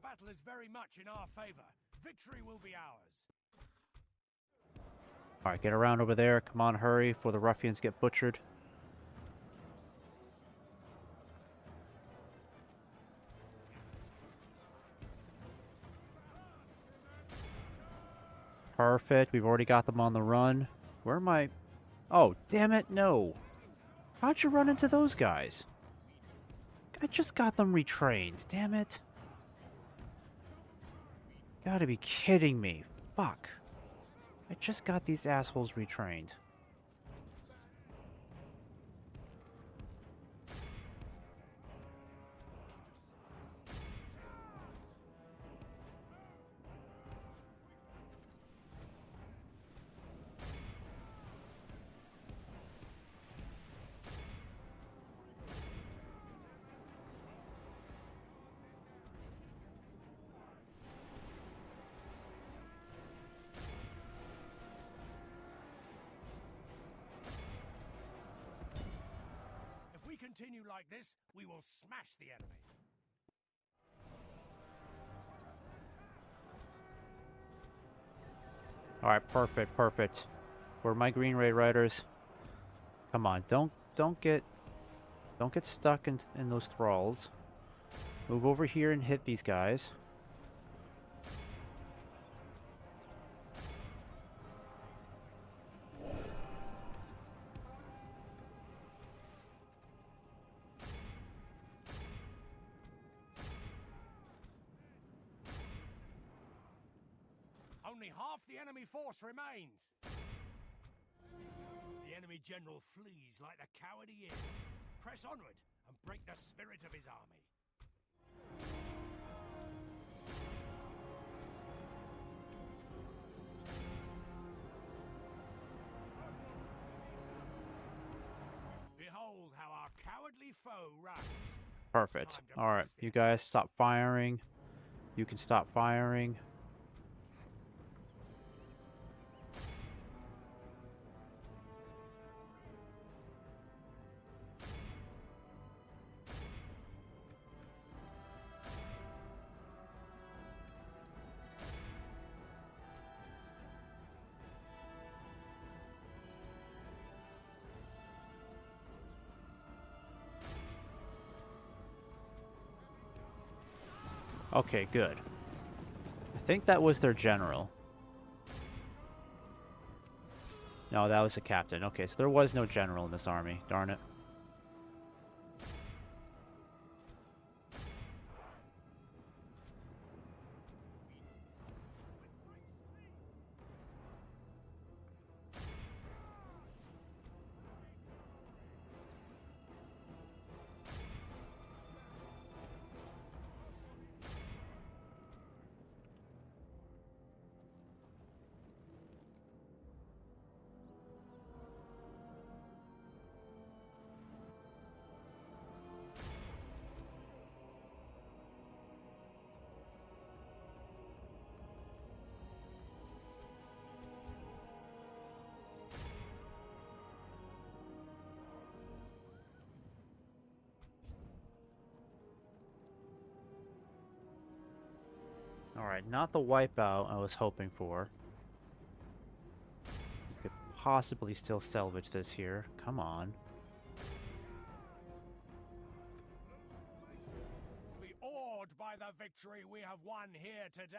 Battle is very much in our favor. Victory will be ours. Alright, get around over there. Come on, hurry before the ruffians get butchered. Perfect. We've already got them on the run. Where am I? Oh, damn it, no. How'd you run into those guys? I just got them retrained. Damn it. Gotta be kidding me. Fuck. I just got these assholes retrained. Continue like this, we will smash the enemy. Alright, perfect, perfect. Where are my Green Raid Riders? Come on, don't get stuck in those thralls. Move over here and hit these guys. Only half the enemy force remains. The enemy general flees like the coward he is. Press onward and break the spirit of his army. Behold how our cowardly foe runs. Perfect. Alright, you guys stop firing. You can stop firing. Okay, good. I think that was their general. No, that was the captain. Okay, so there was no general in this army. Darn it. Alright, not the wipeout I was hoping for. We could possibly still salvage this here. Come on. Be awed by the victory we have won here today.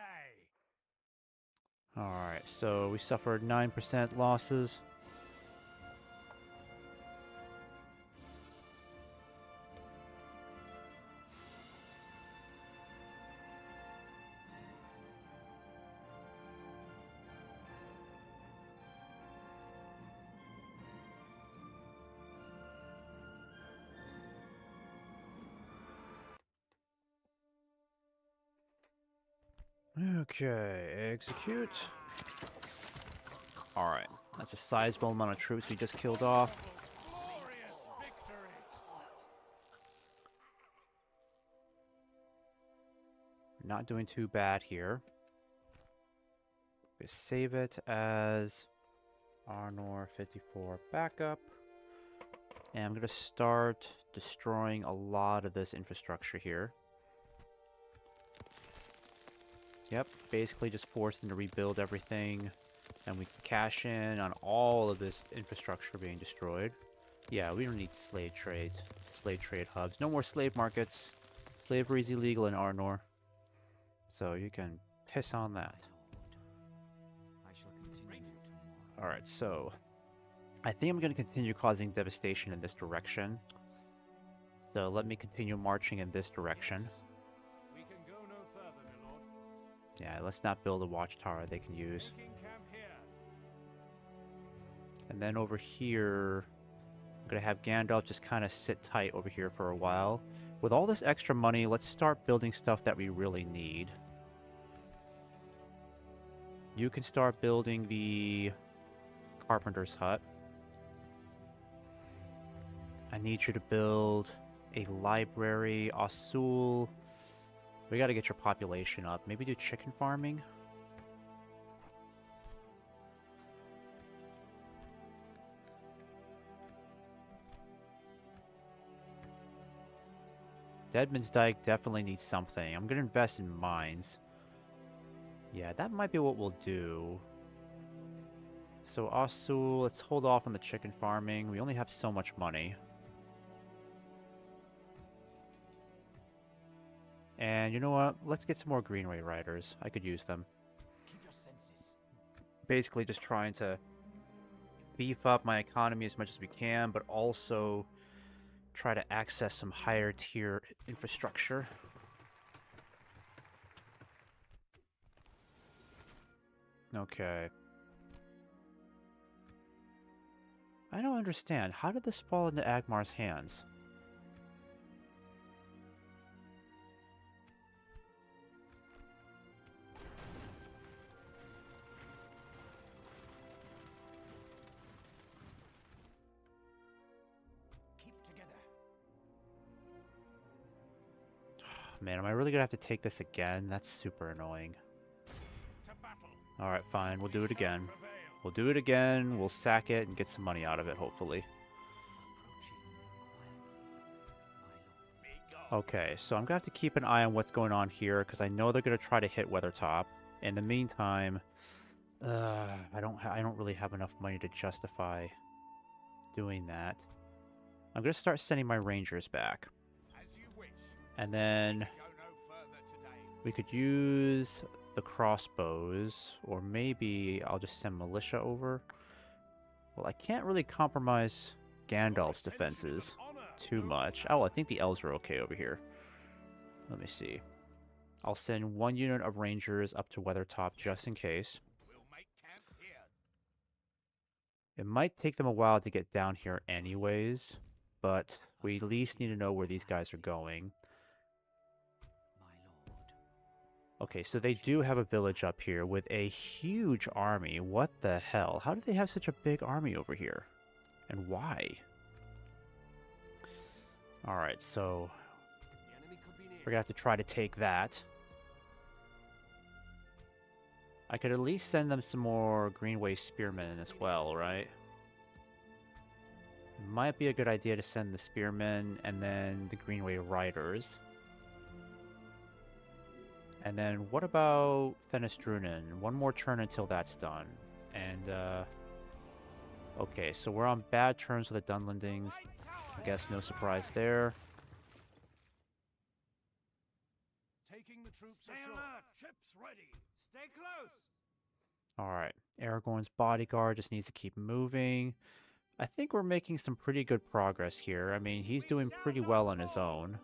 Alright, so we suffered 9% losses. Okay, execute. Alright, that's a sizable amount of troops we just killed off. Glorious victory. Not doing too bad here. We save it as Arnor 54 backup. And I'm going to start destroying a lot of this infrastructure here. Yep, basically just force them to rebuild everything. And we can cash in on all of this infrastructure being destroyed. Yeah, we don't need slave trade hubs. No more slave markets. Slavery is illegal in Arnor. So you can piss on that. Alright, so I think I'm going to continue causing devastation in this direction. So let me continue marching in this direction. We can go no further, my lord. Yeah, let's not build a watchtower they can use. Making camp here. And then over here, I'm going to have Gandalf just kind of sit tight over here for a while. With all this extra money, let's start building stuff that we really need. You can start building the carpenter's hut. I need you to build a library. Asul. We got to get your population up. Maybe do chicken farming? Deadman's Dyke definitely needs something. I'm going to invest in mines. Yeah, that might be what we'll do. So Asul, let's hold off on the chicken farming. We only have so much money. And you know what? Let's get some more Greenway Riders. I could use them. Keep your senses. Basically just trying to beef up my economy as much as we can, but also try to access some higher tier infrastructure. Okay. I don't understand. How did this fall into Agmar's hands? Keep together. Man, am I really gonna have to take this again? That's super annoying. To battle. Alright, fine. We'll do it again. Prevail. We'll do it again. We'll sack it and get some money out of it, hopefully. Okay, so I'm gonna have to keep an eye on what's going on here, because I know they're gonna try to hit Weathertop. In the meantime, I don't really have enough money to justify doing that. I'm gonna start sending my Rangers back. As you wish. And then Go no further today. we could use the crossbows, or maybe I'll just send militia over. Well, I can't really compromise Gandalf's defenses too much. Oh, I think the elves are okay over here. Let me see. I'll send one unit of Rangers up to Weathertop just in case. We'll make camp here. It might take them a while to get down here anyways, but we at least need to know where these guys are going. My lord. Okay, so they do have a village up here with a huge army. What the hell? How do they have such a big army over here? And why? Alright, so The enemy could be near. we're gonna have to try to take that. I could at least send them some more Greenway Spearmen as well, right? Might be a good idea to send the Spearmen and then the Greenway Riders. And then what about Fenestrunen? One more turn until that's done. And, okay, so we're on bad terms with the Dunlendings. I guess no surprise there. Taking the troops ashore. Ships ready. Stay close. Alright, Aragorn's bodyguard just needs to keep moving. I think we're making some pretty good progress here. I mean, he's doing pretty well on his own.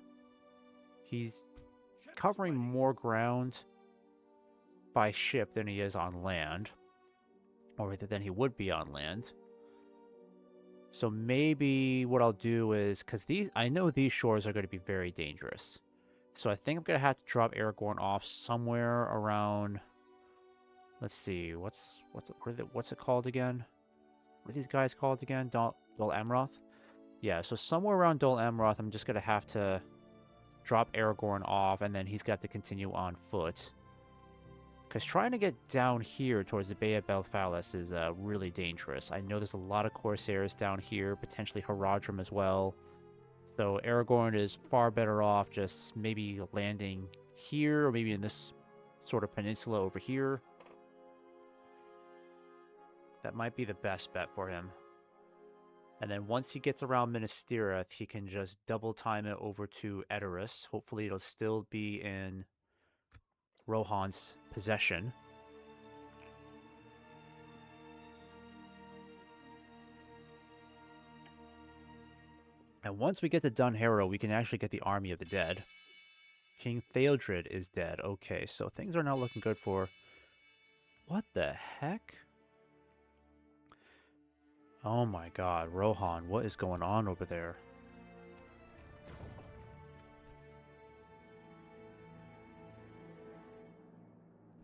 He's covering more ground by ship than he is on land. Or than he would be on land. So maybe what I'll do is, because I know these shores are going to be very dangerous. So I think I'm going to have to drop Aragorn off somewhere around, let's see, what's it called again? What are these guys called again? Dol Amroth? Yeah, so somewhere around Dol Amroth, I'm just going to have to drop Aragorn off, and then he's got to continue on foot. Because trying to get down here towards the Bay of Belfalis is really dangerous. I know there's a lot of Corsairs down here, potentially Haradrim as well. So Aragorn is far better off just maybe landing here, or maybe in this sort of peninsula over here. That might be the best bet for him. And then once he gets around Minas Tirith, he can just double time it over to Edoras. Hopefully it'll still be in Rohan's possession. And once we get to Dunharrow, we can actually get the Army of the Dead. King Theodred is dead. Okay, so things are not looking good for... What the heck? Oh my god, Rohan, what is going on over there?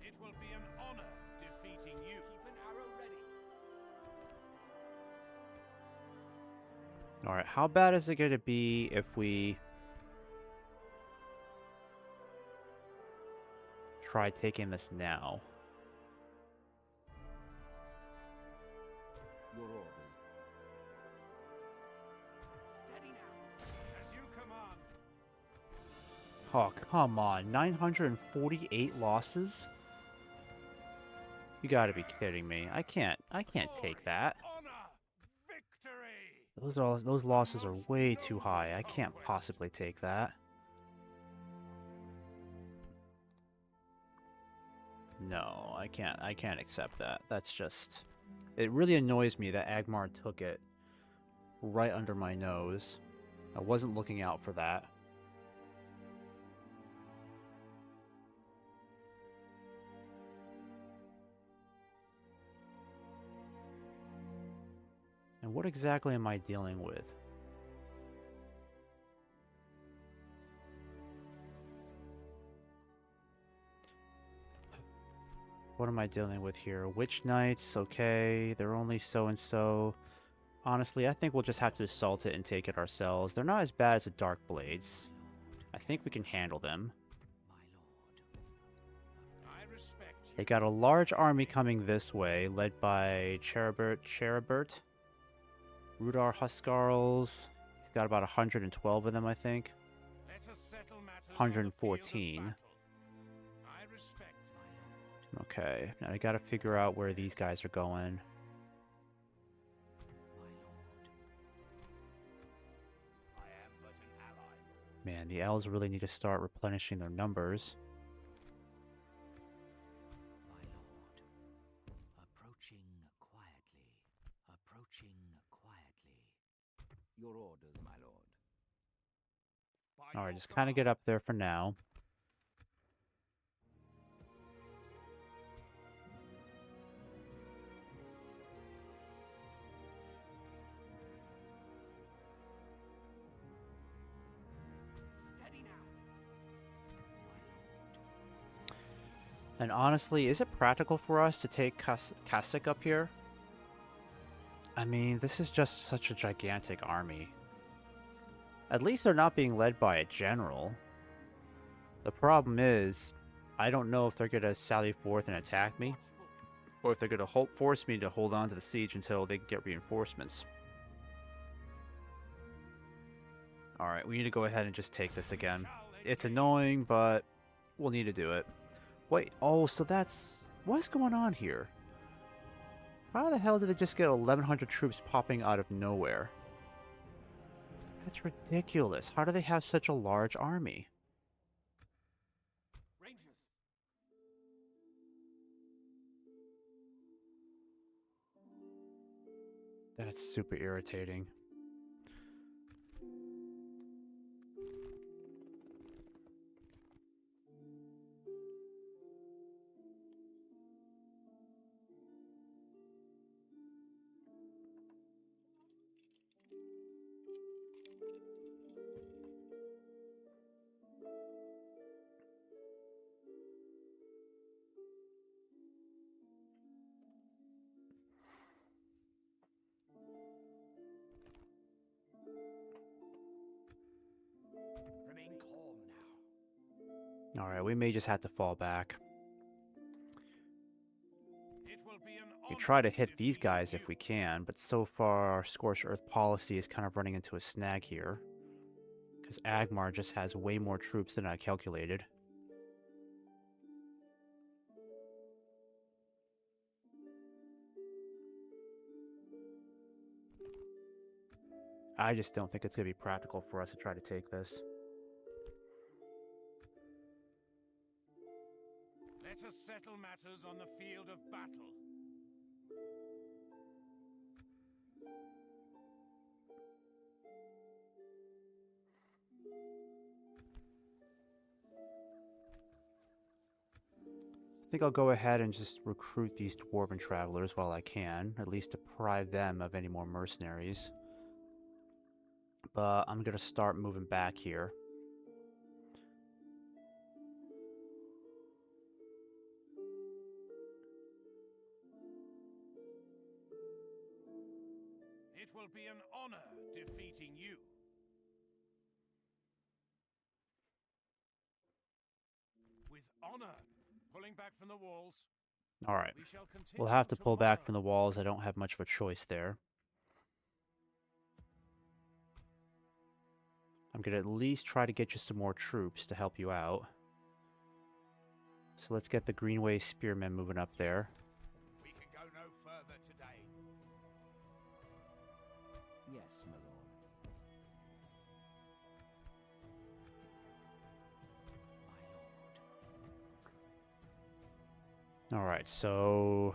It will be an honor defeating you. Keep an arrow ready. Alright, how bad is it going to be if we try taking this now? Your orders. Steady now. As you command. Oh, come on. 948 losses? You gotta be kidding me. I can't take that. Honor. Victory. Those losses are way too high. I can't possibly take that. No, I can't accept that. That's just... It really annoys me that Agmar took it right under my nose. I wasn't looking out for that. And what exactly am I dealing with? What am I dealing with here? Witch Knights, okay. They're only so-and-so. Honestly, I think we'll just have to assault it and take it ourselves. They're not as bad as the Dark Blades. I think we can handle them. They got a large army coming this way, led by Cheribert. Rudar Huskarls. He's got about 112 of them, I think. 114. Okay, now I gotta figure out where these guys are going. Man, the elves really need to start replenishing their numbers. My lord, approaching quietly. Approaching quietly. Your orders, my lord. Alright, just kind of get up there for now. And honestly, is it practical for us to take Kasich up here? I mean, this is just such a gigantic army. At least they're not being led by a general. The problem is, I don't know if they're going to sally forth and attack me, or if they're going to force me to hold on to the siege until they get reinforcements. Alright, we need to go ahead and just take this again. It's annoying, but we'll need to do it. Wait, oh, so that's... What's going on here? How the hell did they just get 1,100 troops popping out of nowhere? That's ridiculous. How do they have such a large army? Rangers. That's super irritating. Remain calm now. Alright, we may just have to fall back. It will be an We honor try to hit these defeating guys you. if we can, but so far our Scorched Earth policy is kind of running into a snag here. Because Agmar just has way more troops than I calculated. I just don't think it's going to be practical for us to try to take this. Let us settle matters on the field of battle. I think I'll go ahead and just recruit these Dwarven Travelers while I can, at least deprive them of any more mercenaries. But I'm going to start moving back here. It will be an honor defeating you. With honor, pulling back from the walls. Alright, We shall continue we'll have to pull back tomorrow. from the walls. I don't have much of a choice there. I'm going to at least try to get you some more troops to help you out. So let's get the Greenway Spearmen moving up there. We can go no further today. Yes, my lord. My lord. Alright, so...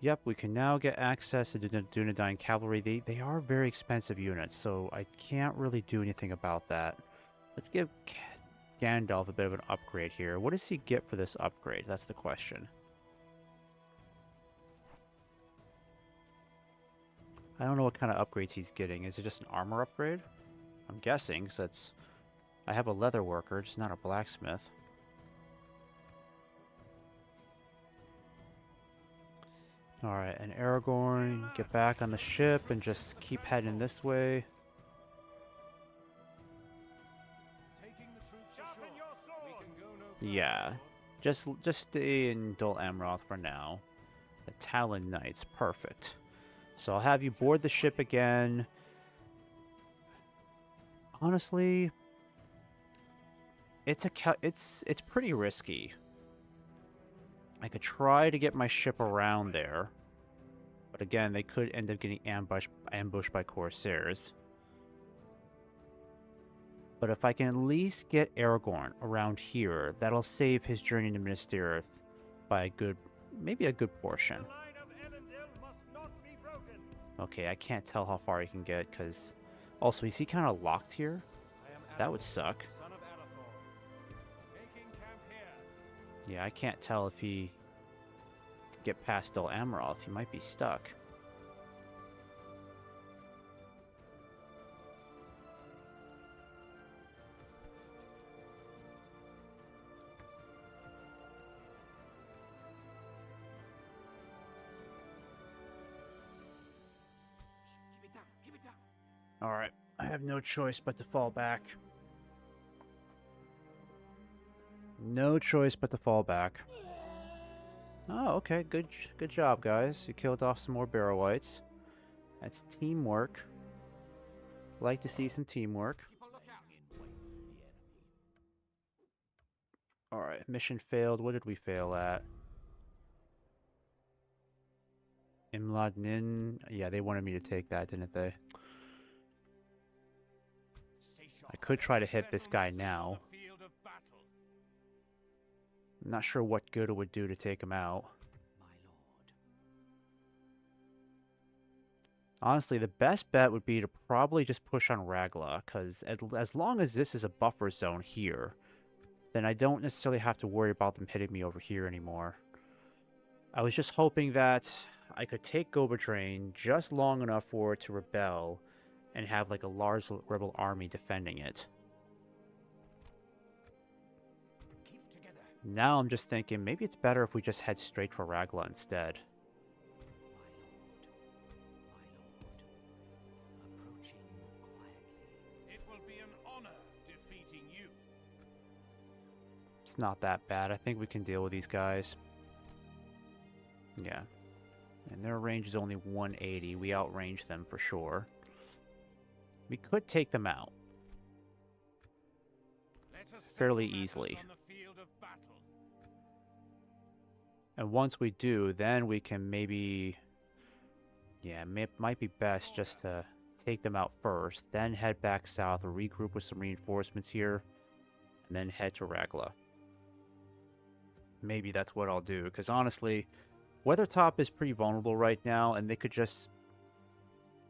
Yep, we can now get access to the Dunedain Cavalry. They are very expensive units, so I can't really do anything about that. Let's give Gandalf a bit of an upgrade here. What does he get for this upgrade? That's the question. I don't know what kind of upgrades he's getting. Is it just an armor upgrade? I'm guessing, because that's... I have a leather worker, just not a blacksmith. Alright, and Aragorn, get back on the ship and just keep heading this way. Taking the troops Sharpen ashore. your We swords. can go no further, Yeah, lord. just stay in Dol Amroth for now. The Talon Knights, perfect. So I'll have you board the ship again. Honestly, it's pretty risky. I could try to get my ship around there, but again, they could end up getting ambushed by Corsairs. But if I can at least get Aragorn around here, that'll save his journey to Minas Tirith by maybe a good portion. The line of Elendil must not be broken. Okay, I can't tell how far he can get, because... Also, is he kind of locked here? I am That would Arnor, suck. son of Arathor. Making camp here. Yeah, I can't tell if he could get past Dol Amroth. He might be stuck. Keep it down. Keep it down. Alright, I have no choice but to fall back. No choice but to fall back. Oh, okay, good job, guys. You killed off some more Barrow-wights. That's teamwork. Like to see some teamwork. Keep a lookout. In wait for the enemy. Alright, mission failed. What did we fail at? Imlad Nin? Yeah, they wanted me to take that, didn't they? I could try to hit this guy now. I'm not sure what good it would do to take him out. My lord. Honestly, the best bet would be to probably just push on Ragla, because as long as this is a buffer zone here, then I don't necessarily have to worry about them hitting me over here anymore. I was just hoping that I could take Gobatrain just long enough for it to rebel and have like a large rebel army defending it. Keep together. Now I'm just thinking maybe it's better if we just head straight for Ragla instead. My lord. Approaching quietly. It will be an honor defeating you. It's not that bad. I think we can deal with these guys. Yeah. And their range is only 180. We outrange them for sure. We could take them out fairly easily. On the field of battle. And once we do, then we can maybe... Yeah, it might be best just to take them out first, then head back south, regroup with some reinforcements here, and then head to Ragla. Maybe that's what I'll do, because honestly, Weathertop is pretty vulnerable right now, and they could just...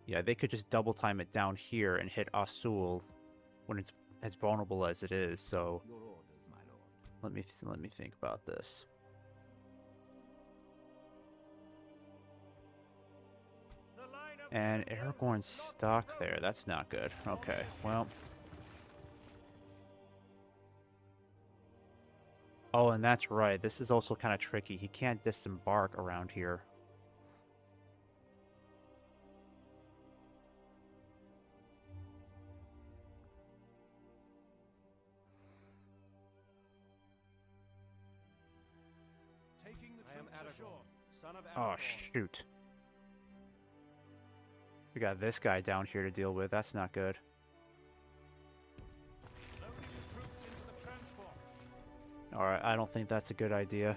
Yeah, they could just double time it down here and hit Asul when it's as vulnerable as it is, so... Your orders, my lord. Let me think about this. The line of And Elendil Aragorn's must not stuck be there. broken. That's not good. Okay, well... Oh, and that's right. This is also kind of tricky. He can't disembark around here. Taking the I am troops ashore. Aragorn, son of Oh, Aragorn. shoot. We got this guy down here to deal with. That's not good. Loading the troops into the transport. Alright, I don't think that's a good idea.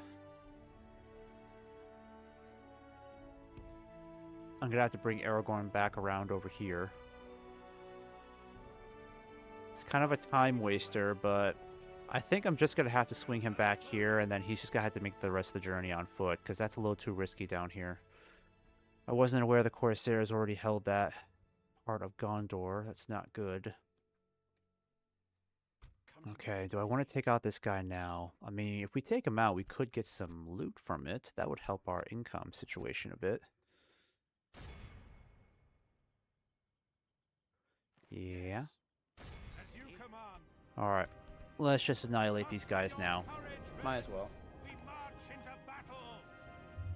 I'm gonna have to bring Aragorn back around over here. It's kind of a time waster, but I think I'm just gonna have to swing him back here, and then he's just gonna have to make the rest of the journey on foot, because that's a little too risky down here. I wasn't aware the Corsairs already held that part of Gondor. That's not good. Okay, do I want to take out this guy now? I mean, if we take him out, we could get some loot from it. That would help our income situation a bit. Yeah. As you command. Alright. Let's just annihilate these guys now. Courage, Might as well. we march into battle. Keep your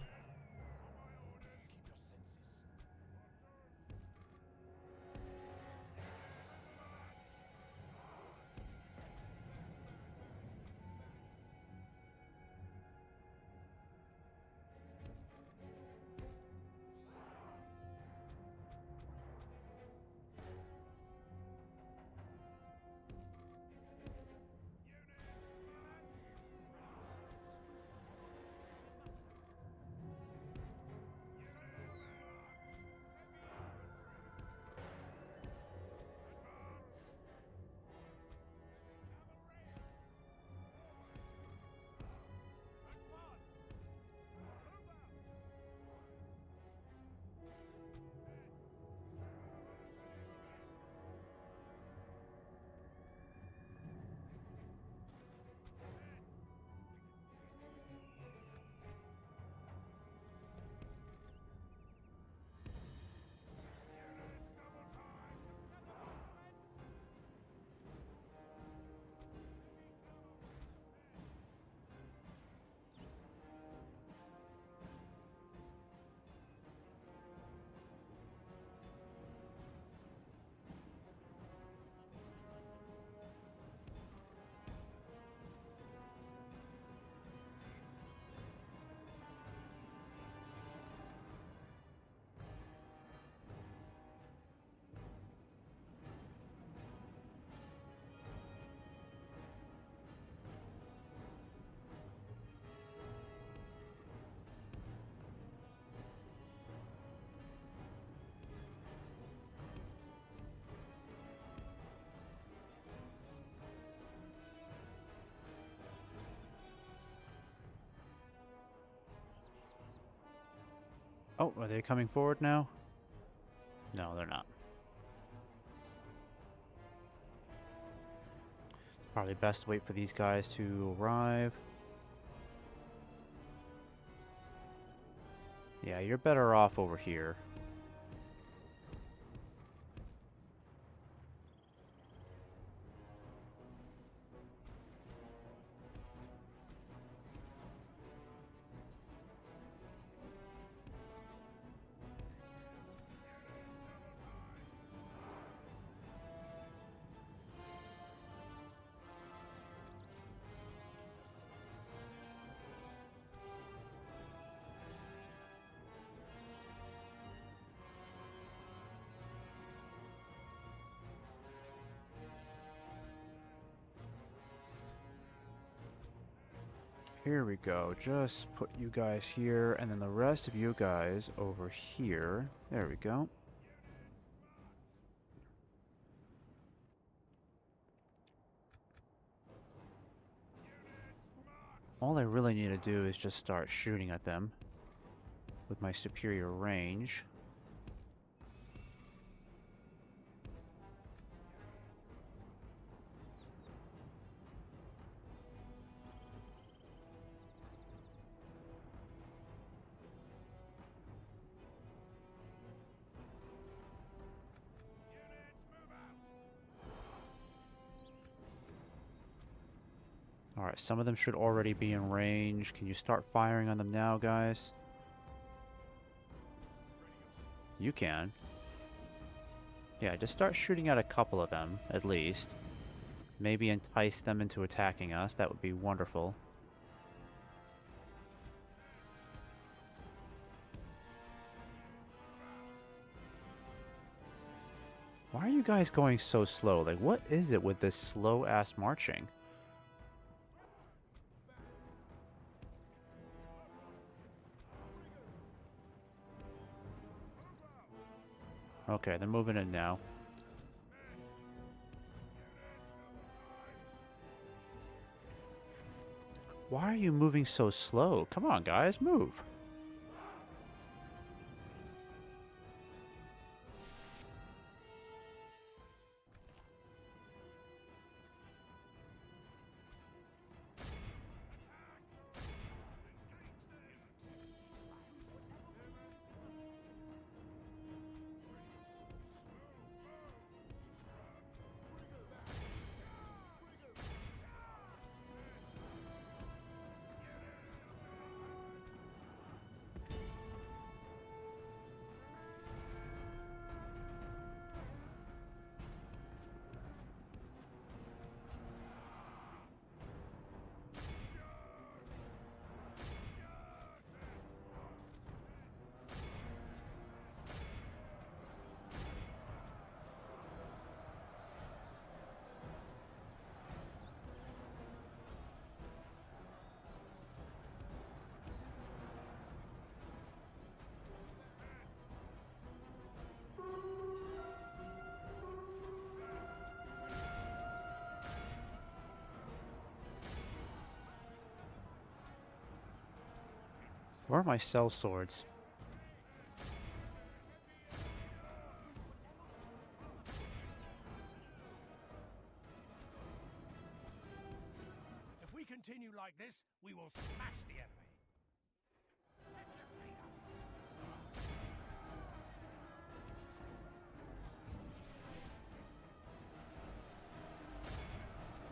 senses. Oh, are they coming forward now? No, they're not. Probably best to wait for these guys to arrive. Yeah, you're better off over here. Here we go. Just put you guys here, and then the rest of you guys over here. There we go. All I really need to do is just start shooting at them with my superior range. Alright, some of them should already be in range. Can you start firing on them now, guys? You can. Yeah, just start shooting at a couple of them, at least. Maybe entice them into attacking us. That would be wonderful. Why are you guys going so slow? Like, what is it with this slow-ass marching? Okay, they're moving in now. Why are you moving so slow? Come on, guys, move. Where are my cell swords? If we continue like this, we will smash the enemy.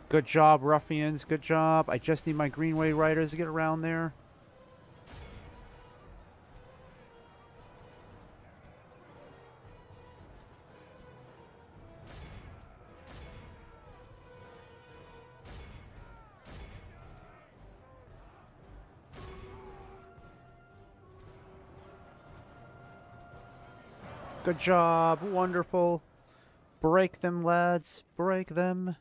Good job, ruffians. Good job. I just need my Greenway Riders to get around there. Good job. Wonderful. Break them, lads. Break them.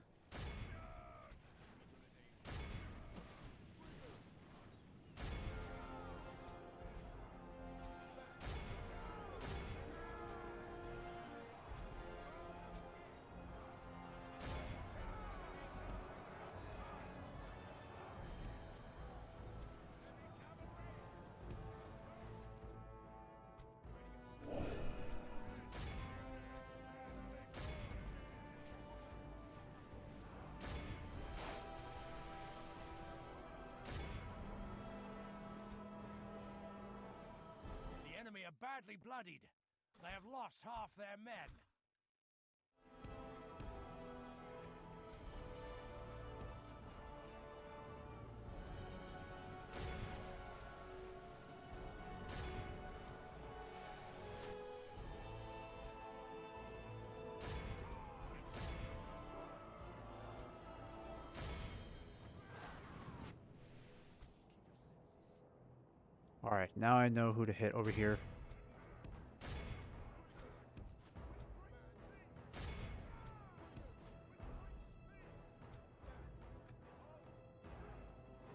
are badly bloodied. They have lost half their men. Alright, now I know who to hit over here.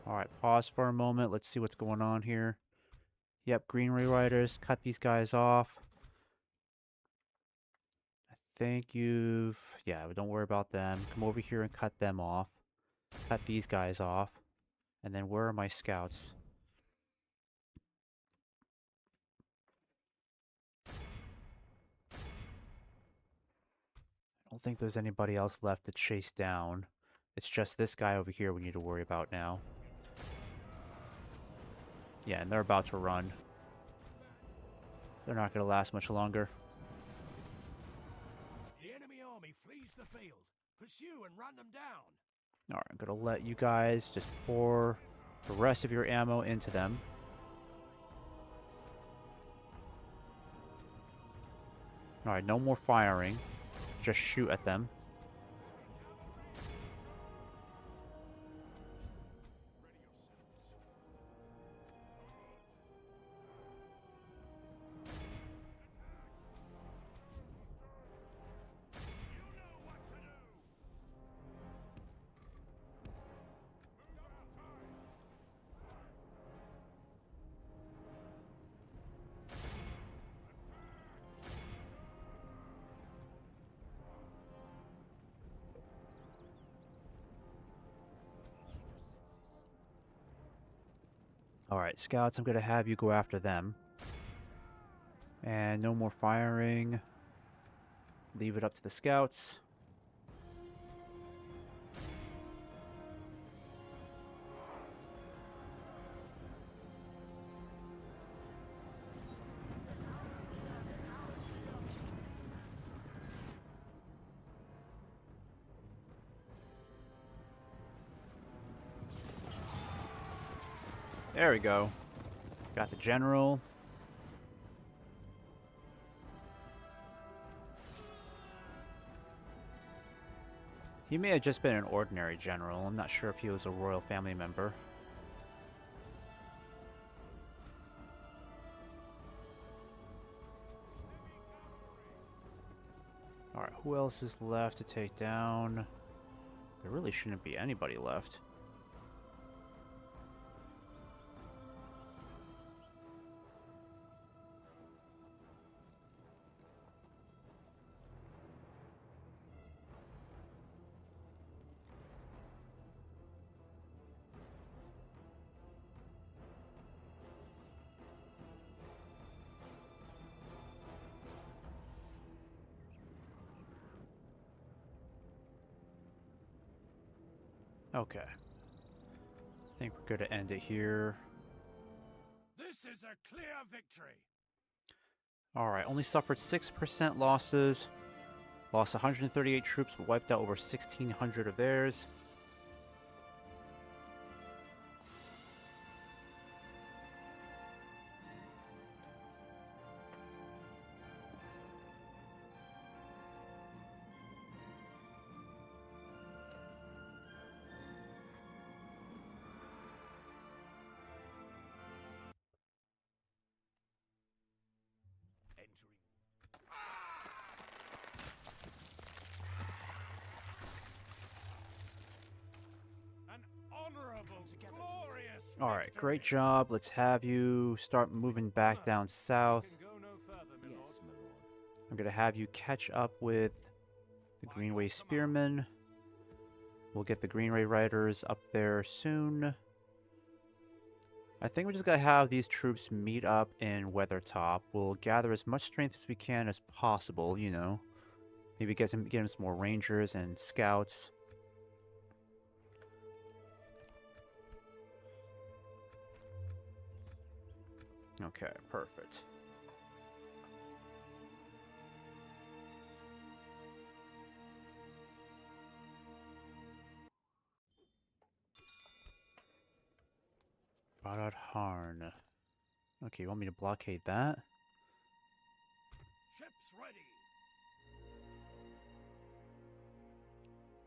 Alright, pause for a moment. Let's see what's going on here. Yep, Green Ray Riders, cut these guys off. I think you've... yeah, don't worry about them. Come over here and cut them off. Cut these guys off. And then where are my scouts? I don't think there's anybody else left to chase down. It's just this guy over here we need to worry about now. Yeah, and they're about to run. They're not going to last much longer. The enemy army flees the field. Pursue and run them down. Alright, I'm going to let you guys just pour the rest of your ammo into them. Alright, no more firing. Just shoot at them. Alright, scouts, I'm going to have you go after them. And no more firing. Leave it up to the scouts. There we go. Got the general. He may have just been an ordinary general. I'm not sure if he was a royal family member. Alright, who else is left to take down? There really shouldn't be anybody left. Okay. I think we're going to end it here. This is a clear victory. Alright, only suffered 6% losses. Lost 138 troops, but wiped out over 1,600 of theirs. An honorable, glorious. Alright, great job. Let's have you start moving back down south. Can go no further, my lord. Yes, my lord. I'm going to have you catch up with the Greenway Spearmen. We'll get the Greenway Riders up there soon. I think we're just going to have these troops meet up in Weathertop. We'll gather as much strength as we can as possible, you know. Maybe get some more rangers and scouts. Okay, perfect. Brought out Harn. Okay, you want me to blockade that? Ships ready.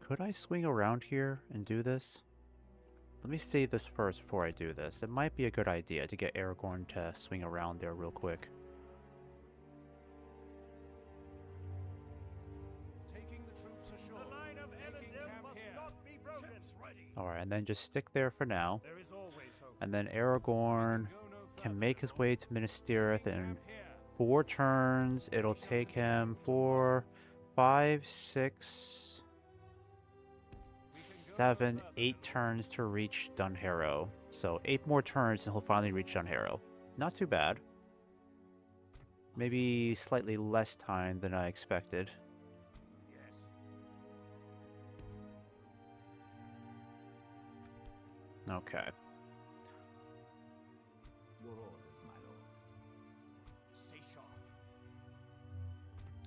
Could I swing around here and do this? Let me save this first before I do this. It might be a good idea to get Aragorn to swing around there real quick. Taking the troops ashore. The line of Elendil must not be broken. Ships ready. Alright, and then just stick there for now. There is always hope. And then Aragorn can make his way to Minas Tirith in 4 turns. It'll take him 4, 5, 6, 7, 8 turns to reach Dunharrow. So 8 more turns and he'll finally reach Dunharrow. Not too bad. Maybe slightly less time than I expected. Yes. Okay. Your orders, my lord. Stay sharp.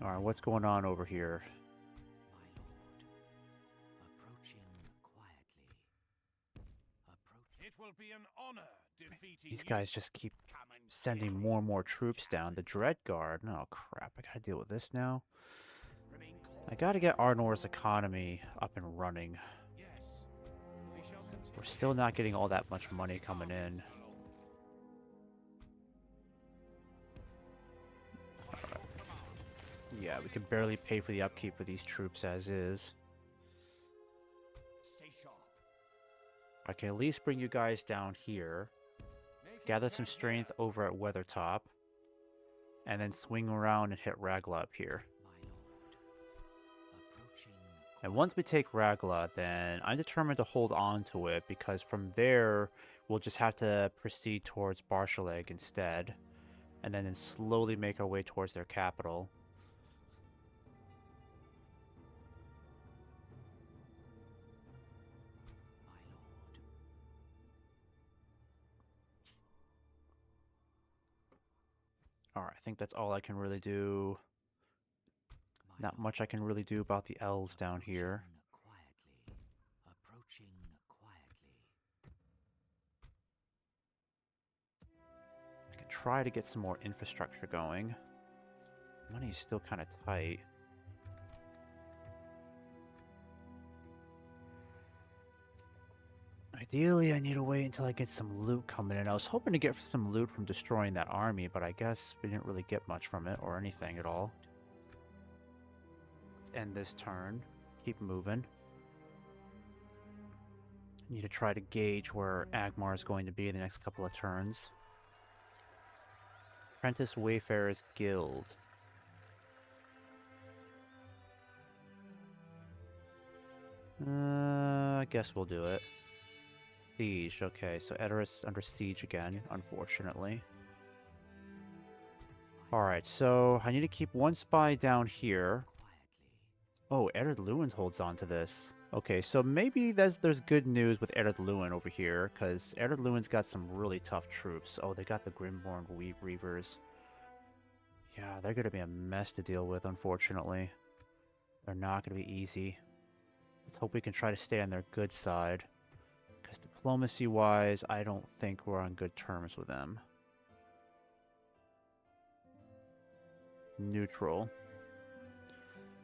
Alright, what's going on over here? My lord, approaching quietly. Approach. It will be an honor defeating These you. guys just keep Come and sending more and more troops down. The Dread Guard. Oh crap, I gotta deal with this now. remain I gotta get Arnor's economy up and running. Yes. We shall continue. We're still not getting all that much money coming in. Yeah, we could barely pay for the upkeep for these troops as is. Stay sharp. I can at least bring you guys down here. Gather some strength over at Weathertop. And then swing around and hit Ragla up here. My lord, approaching. And once we take Ragla, then I'm determined to hold on to it, because from there, we'll just have to proceed towards Barshaleg instead. And then slowly make our way towards their capital. My lord, Alright, I think that's all I can really do. my Not much I can really do about the elves down here. Approaching quietly. I could try to get some more infrastructure going. Money is still kind of tight. Ideally, I need to wait until I get some loot coming in. I was hoping to get some loot from destroying that army, but I guess we didn't really get much from it, or anything at all. Let's end this turn. Keep moving. Need to try to gauge where Agmar is going to be in the next couple of turns. Apprentice Wayfarer's Guild. I guess we'll do it. Siege, okay, so Edoras under siege again, unfortunately. Alright, so I need to keep one spy down here. Oh, Ered Luin holds on to this. Okay, so maybe there's good news with Ered Luin over here, because Ered Luin's got some really tough troops. Oh, they got the Grimborn Reavers. Yeah, they're going to be a mess to deal with, unfortunately. They're not going to be easy. Let's hope we can try to stay on their good side. Because diplomacy-wise, I don't think we're on good terms with them. Neutral.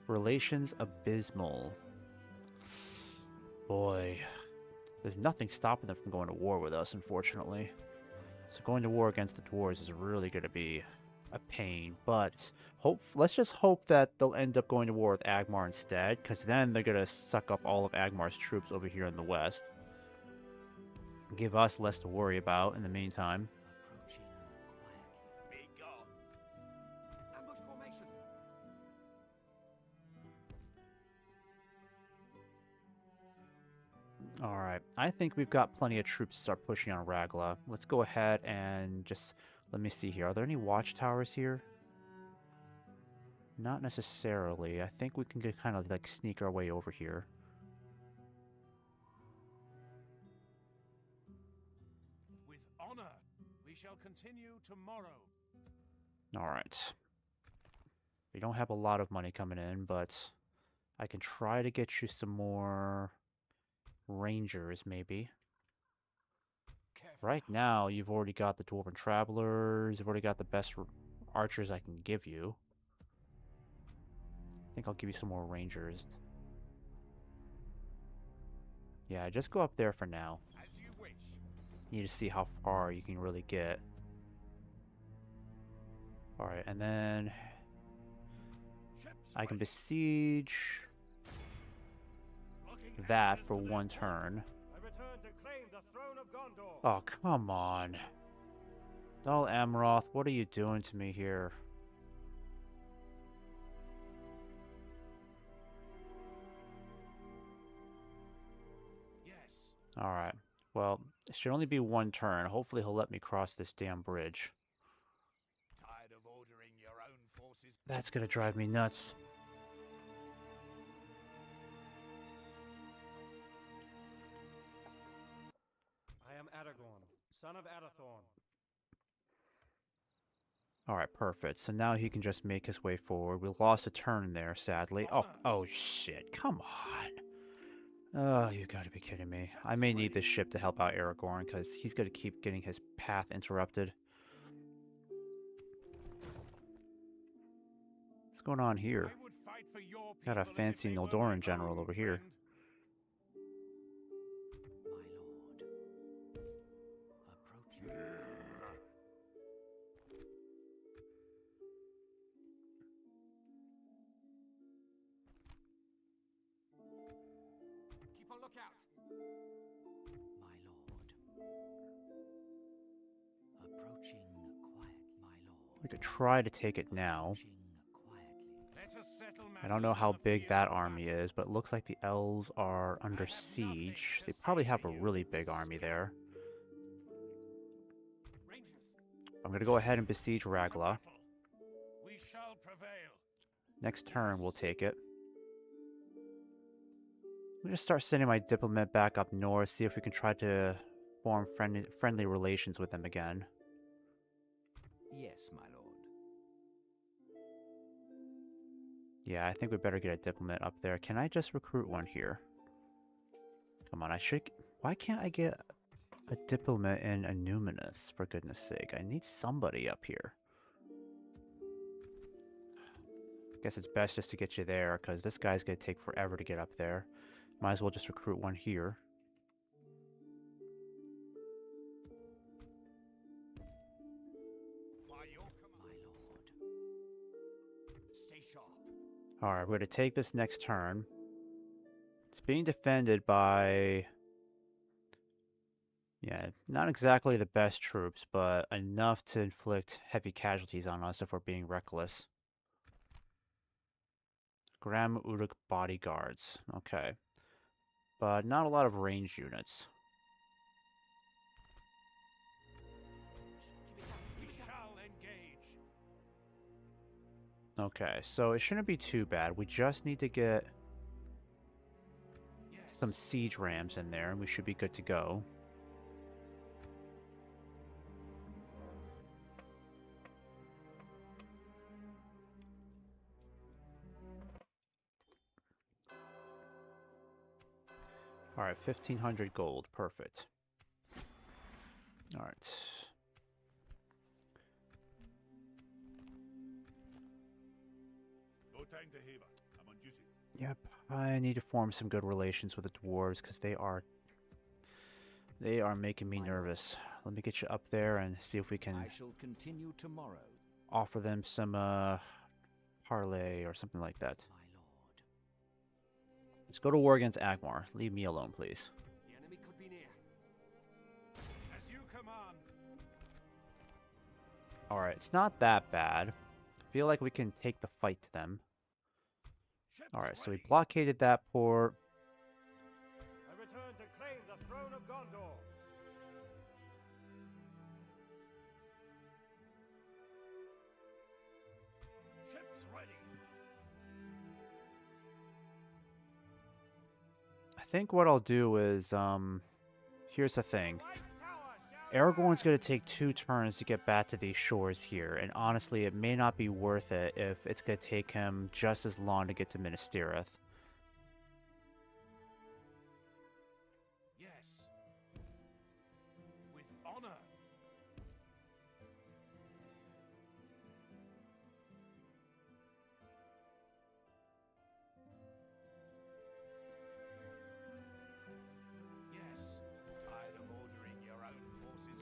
Relations abysmal. Boy. There's nothing stopping them from going to war with us, unfortunately. So going to war against the dwarves is really going to be a pain. But let's just hope that they'll end up going to war with Agmar instead. Because then they're going to suck up all of Agmar's troops over here in the west. Give us less to worry about in the meantime. Approaching quietly. Be gone. Ambush formation. Alright, I think we've got plenty of troops to start pushing on Ragla. Let's go ahead and just... Let me see here. Are there any watchtowers here? Not necessarily. I think we can get kind of like sneak our way over here. With honor, we shall continue tomorrow. Alright. We don't have a lot of money coming in, but I can try to get you some more rangers, maybe. Careful. Right now, you've already got the Dwarven Travelers. You've already got the best archers I can give you. I think I'll give you some more Rangers. Yeah, just go up there for now. As you wish. Need to see how far you can really get. Alright, and then I can besiege that for one turn. I return to claim the throne of Gondor. Oh, come on. Dal Amroth, what are you doing to me here? Yes. Alright. Well, it should only be one turn. Hopefully he'll let me cross this damn bridge. Tired of ordering your own forces. That's gonna drive me nuts. I am Aragorn, son of Arathorn. Alright, perfect. So now he can just make his way forward. We lost a turn there, sadly. Oh shit. Come on. Oh, you gotta be kidding me. I may need this ship to help out Aragorn, because he's gonna keep getting his path interrupted. What's going on here? I would fight for your Got a people as if fancy they were Noldoran my general own, over here. friend. My lord. Approaching. Keep a lookout. My lord. Approaching quiet. My lord. We could try to take it now. Approaching quietly. Let us settle I don't know matters how in the big field that of army battle. is, but it looks like the elves are under have nothing siege. to They say probably to have a you, really big army there. Rangers, I'm gonna go ahead and besiege To Ragla. battle. We shall prevail. Next turn, we'll take it. I'm gonna start sending my diplomat back up north, see if we can try to form friendly relations with them again. yes, my lord. Yeah, I think we better get a diplomat up there. Can I just recruit one here? Come on, I should... Why can't I get a diplomat in Numinous, for goodness sake? I need somebody up here. Guess it's best just to get you there, because this guy's going to take forever to get up there. Might as well just recruit one here. By your command. My lord. Stay sharp. Alright, we're going to take this next turn. It's being defended by... Yeah, not exactly the best troops, but enough to inflict heavy casualties on us if we're being reckless. Graham Uruk bodyguards. Okay. But not a lot of range units. We shall engage. Okay, so it shouldn't be too bad. We just need to get Yes. some siege rams in there, and we should be good to go. Alright, 1,500 gold. Perfect. Alright. No time to haver. I'm on duty. Yep, I need to form some good relations with the dwarves, because they are making me nervous. Let me get you up there and see if we can I shall continue tomorrow. offer them some parlay or something like that. My lord. Let's go to war against Agmar. Leave me alone, please. The enemy could be near. As you command. Alright, it's not that bad. I feel like we can take the fight to them. Ships Alright, so we ready. blockaded that port. I return to claim the throne of Gondor. Ships ready. I think what I'll do is, here's the thing. White Tower shall Aragorn's going to take 2 turns to get back to these shores here, and honestly, it may not be worth it if it's going to take him just as long to get to Minas Tirith. Yes. With honor.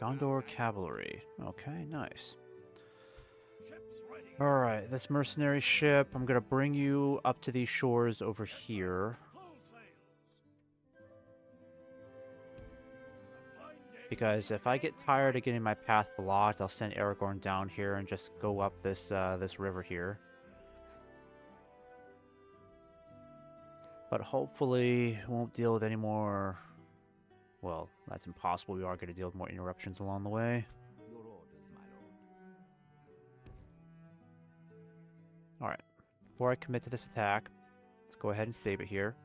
Gondor cavalry. Okay, nice. Ships ready. Alright, this mercenary ship, I'm gonna bring you up to these shores over here. Full sails. A fine day. Because if I get tired of getting my path blocked, I'll send Aragorn down here and just go up this this river here. But hopefully won't deal with any more... Well, that's impossible. We are going to deal with more interruptions along the way. Your orders, my lord. Alright. Before I commit to this attack, let's go ahead and save it here.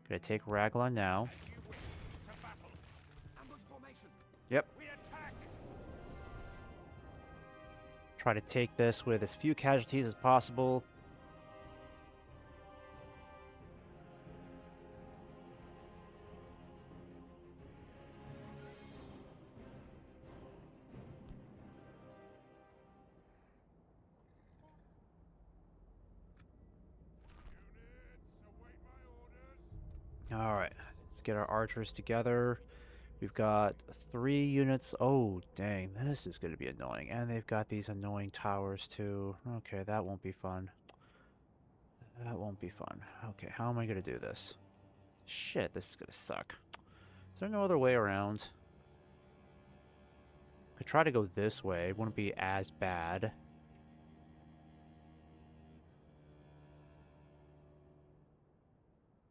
Gonna take Raglan now. As you wish. To battle. Ambush formation. Yep. We attack. Try to take this with as few casualties as possible. Alright, let's get our archers together. We've got 3 units. Oh, dang, this is going to be annoying. And they've got these annoying towers, too. Okay, that won't be fun. That won't be fun. Okay, how am I going to do this? Shit, this is going to suck. Is there no other way around? Could try to go this way. It wouldn't be as bad.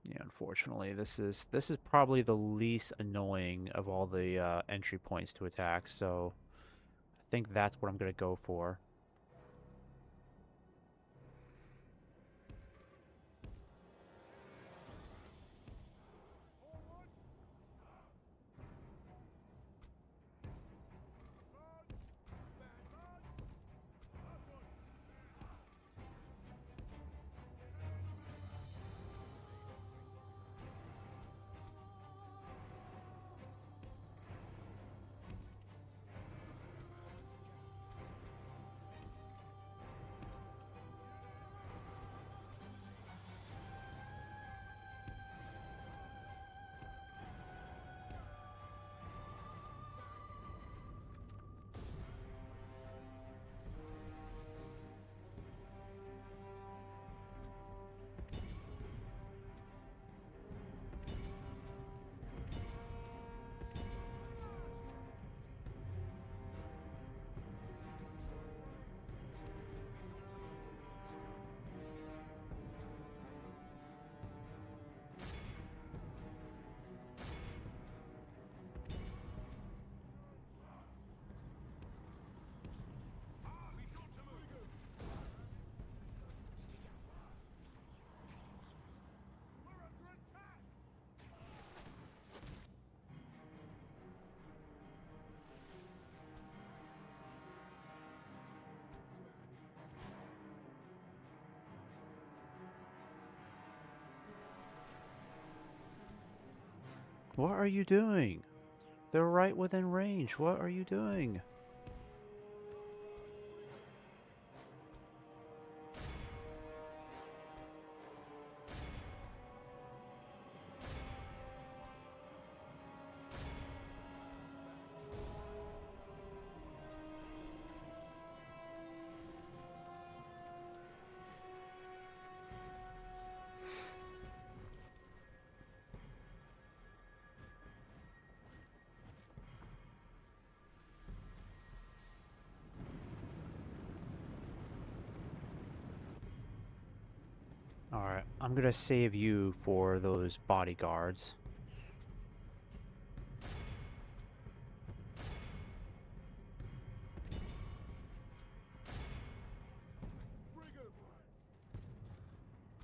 Yeah, unfortunately, this is probably the least annoying of all the entry points to attack, so I think that's what I'm going to go for. What are you doing? They're right within range. What are you doing? Alright, I'm gonna save you for those bodyguards.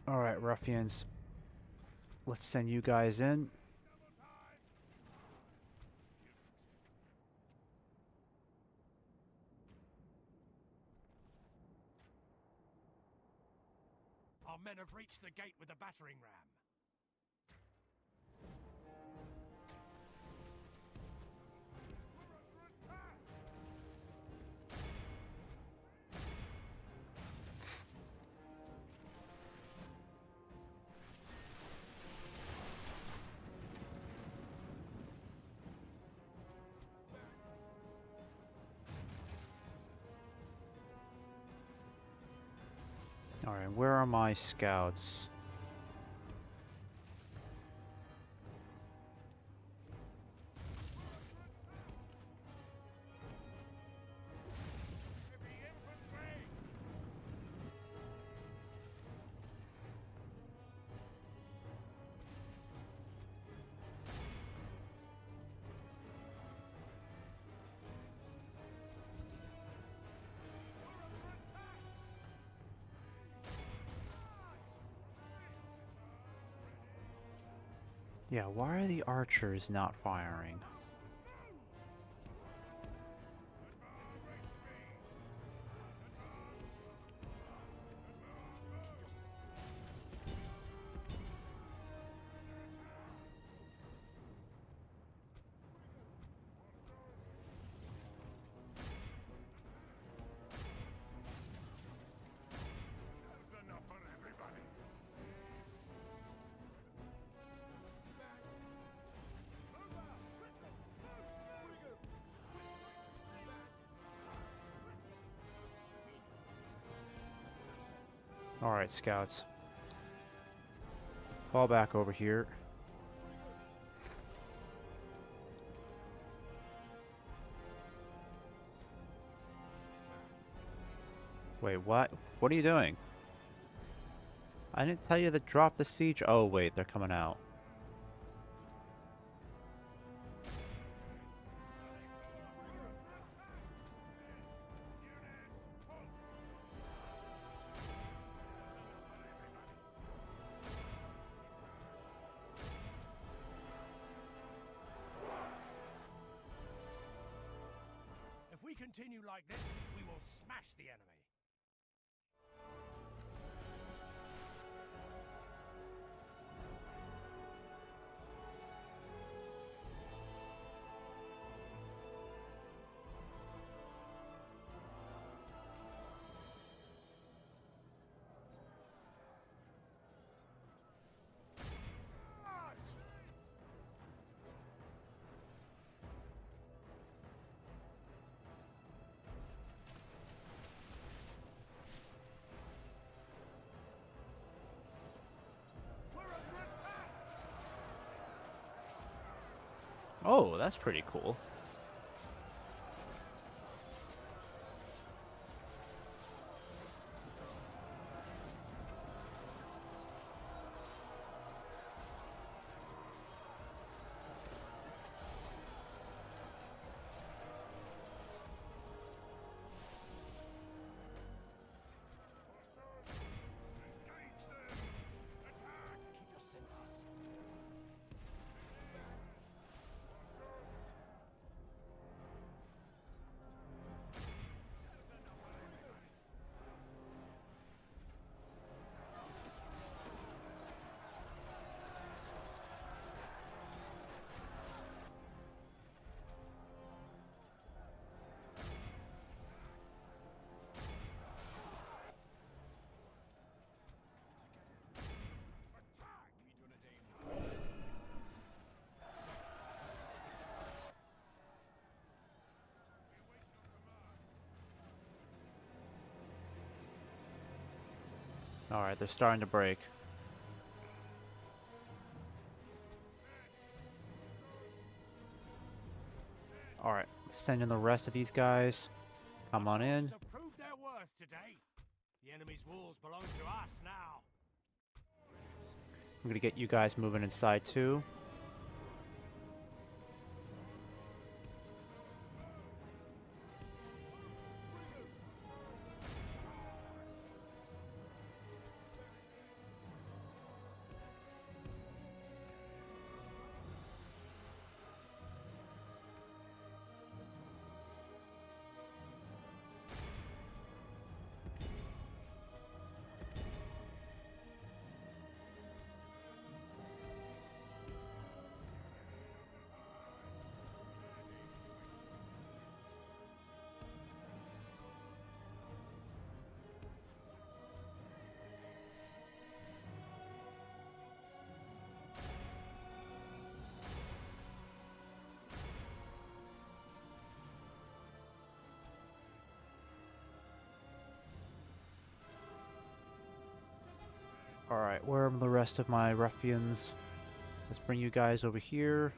Alright, ruffians. Let's send you guys in. Our men have reached the gate with the battering ram. Alright, where are my scouts? Yeah, why are the archers not firing? Alright, scouts. Fall back over here. Wait, what? What are you doing? I didn't tell you to drop the siege. Oh, wait, they're coming out. If we continue like this, we will smash the enemy. Oh, that's pretty cool. Alright, they're starting to break. Alright, send in the rest of these guys. Come on in. Have proved their worth today. The enemy's walls belong to us now. I'm gonna get you guys moving inside too. Alright, where are the rest of my ruffians? Let's bring you guys over here.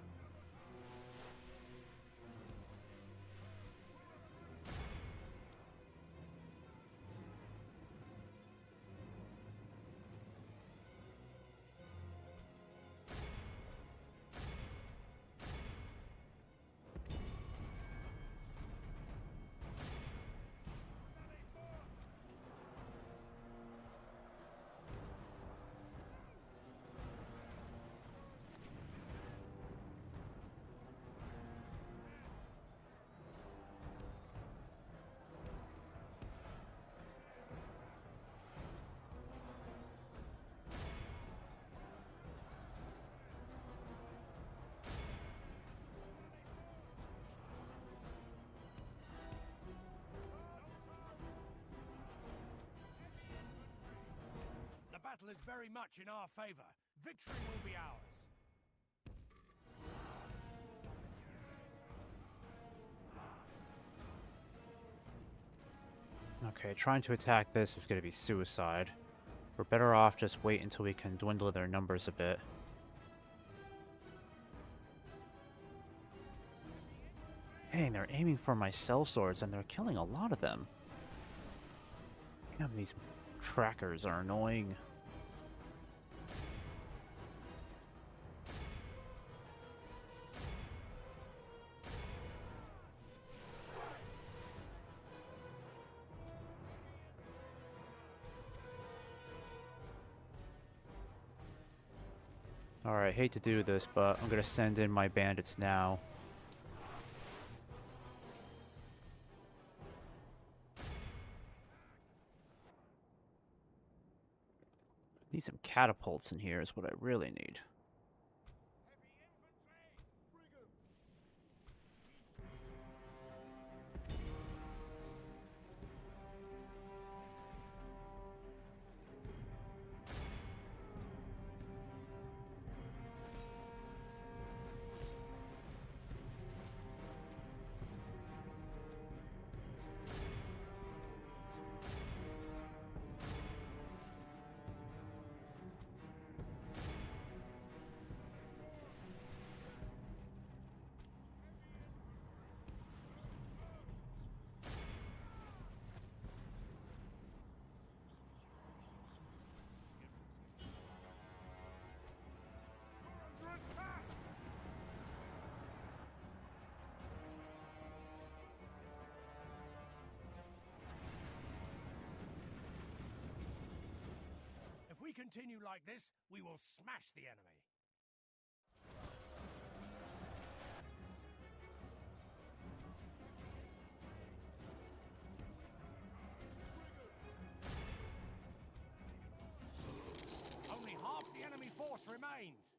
The battle is very much in our favor. Victory will be ours. Okay, trying to attack this is going to be suicide. We're better off just wait until we can dwindle their numbers a bit. Dang, they're aiming for my sellswords and they're killing a lot of them. Damn, these trackers are annoying. Alright, hate to do this, but I'm gonna send in my bandits now. Need some catapults in here is what I really need. If we continue like this, we will smash the enemy. Only half the enemy force remains.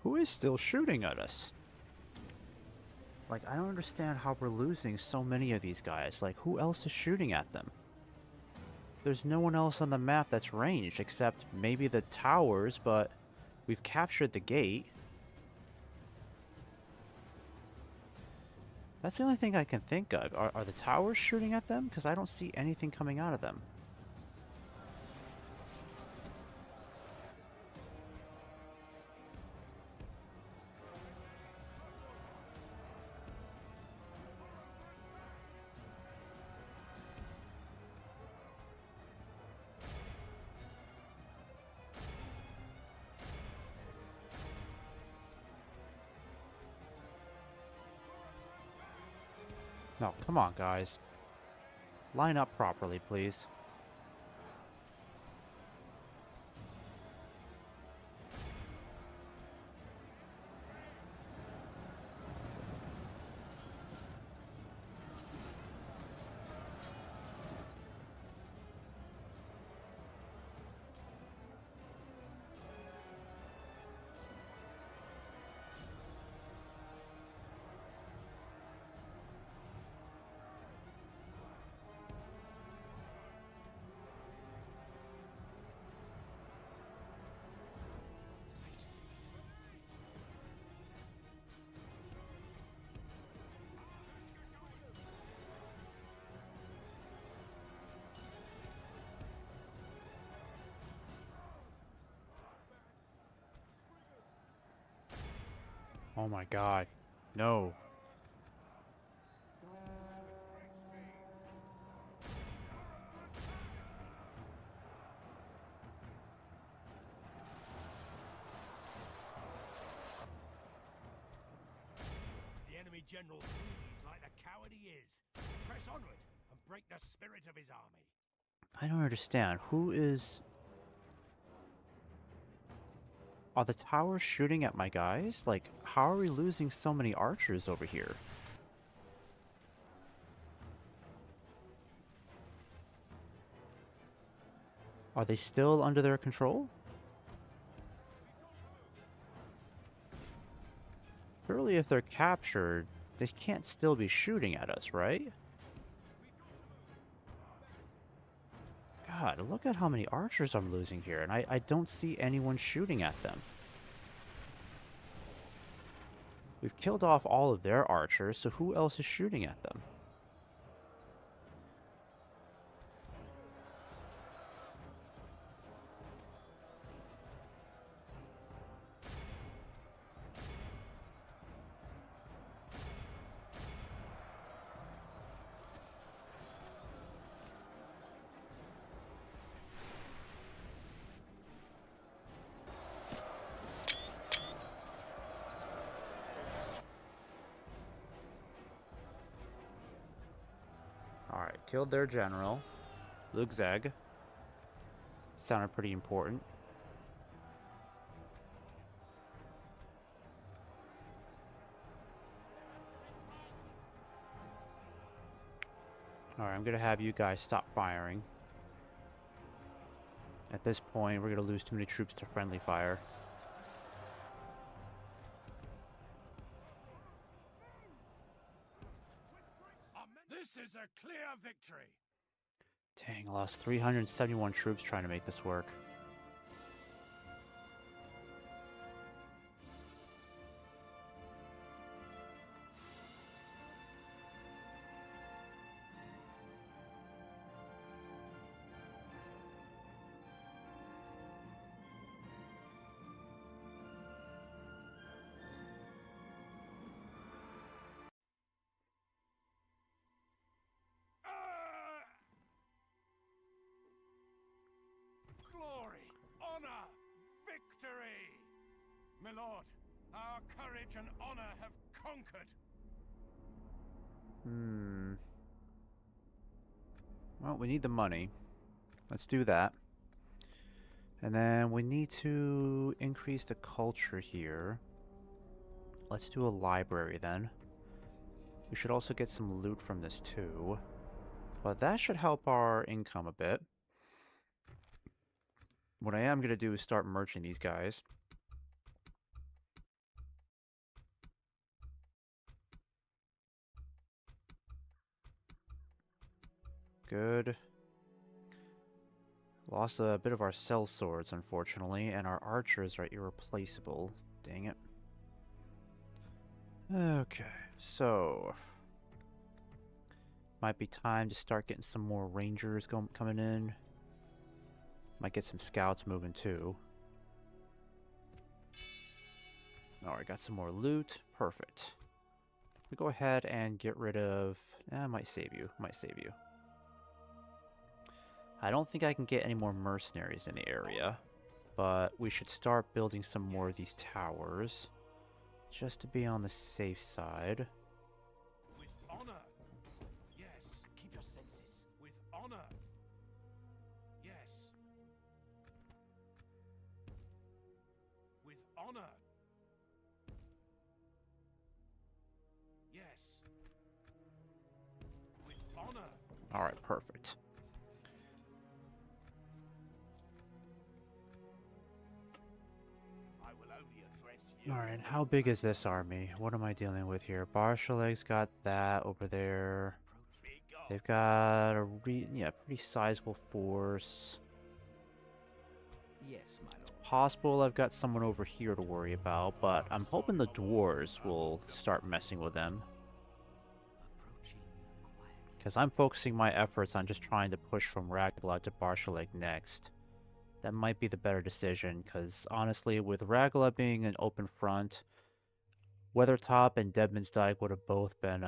Who is still shooting at us? Like, I don't understand how we're losing so many of these guys. Like, who else is shooting at them? There's no one else on the map that's ranged except maybe the towers, but we've captured the gate. That's the only thing I can think of. Are the towers shooting at them? Because I don't see anything coming out of them. No, come on, guys. Line up properly, please. Oh my god. No. The enemy general flees like the coward he is. Press onward and break the spirit of his army. I don't understand. Who is... Are the towers shooting at my guys? Like, how are we losing so many archers over here? Are they still under their control? Surely if they're captured, they can't still be shooting at us, right? God, look at how many archers I'm losing here, and I don't see anyone shooting at them. We've killed off all of their archers, so who else is shooting at them? Alright, killed their general. Lugzeg. Sounded pretty important. Alright, I'm gonna have you guys stop firing. At this point, we're gonna lose too many troops to friendly fire. This is a clear victory. Dang, I lost 371 troops trying to make this work. Glory, honor, victory! My lord, our courage and honor have conquered. Well, we need the money. Let's do that. And then we need to increase the culture here. Let's do a library then. We should also get some loot from this too. But that should help our income a bit. What I am going to do is start merching these guys. Good. Lost a bit of our cell swords, unfortunately, and our archers are irreplaceable. Dang it. Okay, so... might be time to start getting some more rangers coming in. Might get some scouts moving too. Alright, got some more loot. Perfect. We go ahead and get rid of... might save you. Might save you. I don't think I can get any more mercenaries in the area, but we should start building some more of these towers, just to be on the safe side. With honor. Yes. Keep your senses. With honor. Yes. With honor. Yes. With honor. Alright, perfect. Alright, how big is this army? What am I dealing with here? Barshaleg's got that over there. They've got a pretty sizable force. Yes, my lord. Possible I've got someone over here to worry about, but I'm hoping the dwarves will start messing with them. Because I'm focusing my efforts on just trying to push from Ragla to Barshaleg next. That might be the better decision, because honestly, with Ragla being an open front, Weathertop and Deadman's Dyke would have both been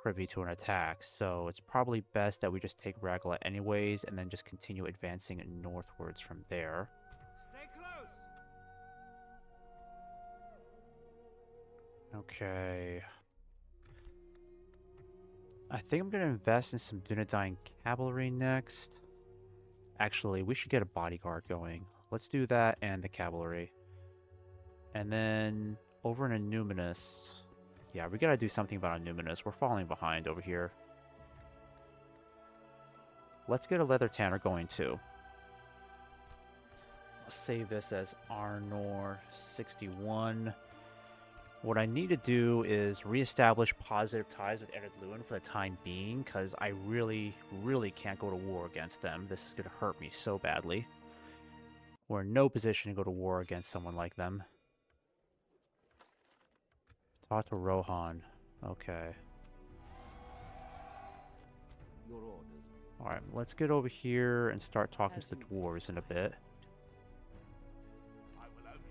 privy to an attack, so it's probably best that we just take Ragala anyways, and then just continue advancing northwards from there. Stay close. Okay. I think I'm going to invest in some Dunedain cavalry next. Actually, we should get a bodyguard going. Let's do that and the cavalry. And then over in Numinous. Yeah, we got to do something about Numinous. We're falling behind over here. Let's get a leather tanner going too. I'll save this as Arnor 61. What I need to do is reestablish positive ties with Ered Luin for the time being, because I really, really can't go to war against them. This is going to hurt me so badly. We're in no position to go to war against someone like them. Talk to Rohan. Okay. Your orders. Alright, let's get over here and start talking to the dwarves in a bit.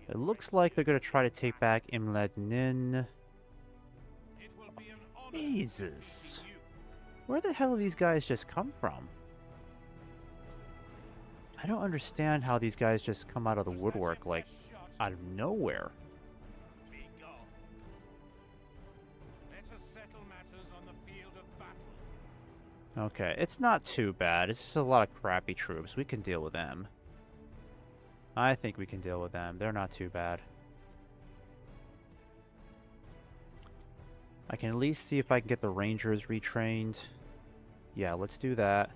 It looks like they're going to try to take back Imled Nin. Jesus. Where the hell do these guys just come from? I don't understand how these guys just come out of the woodwork, like, out of nowhere. Okay, it's not too bad. It's just a lot of crappy troops. We can deal with them. I think we can deal with them. They're not too bad. I can at least see if I can get the Rangers retrained. Yeah, let's do that.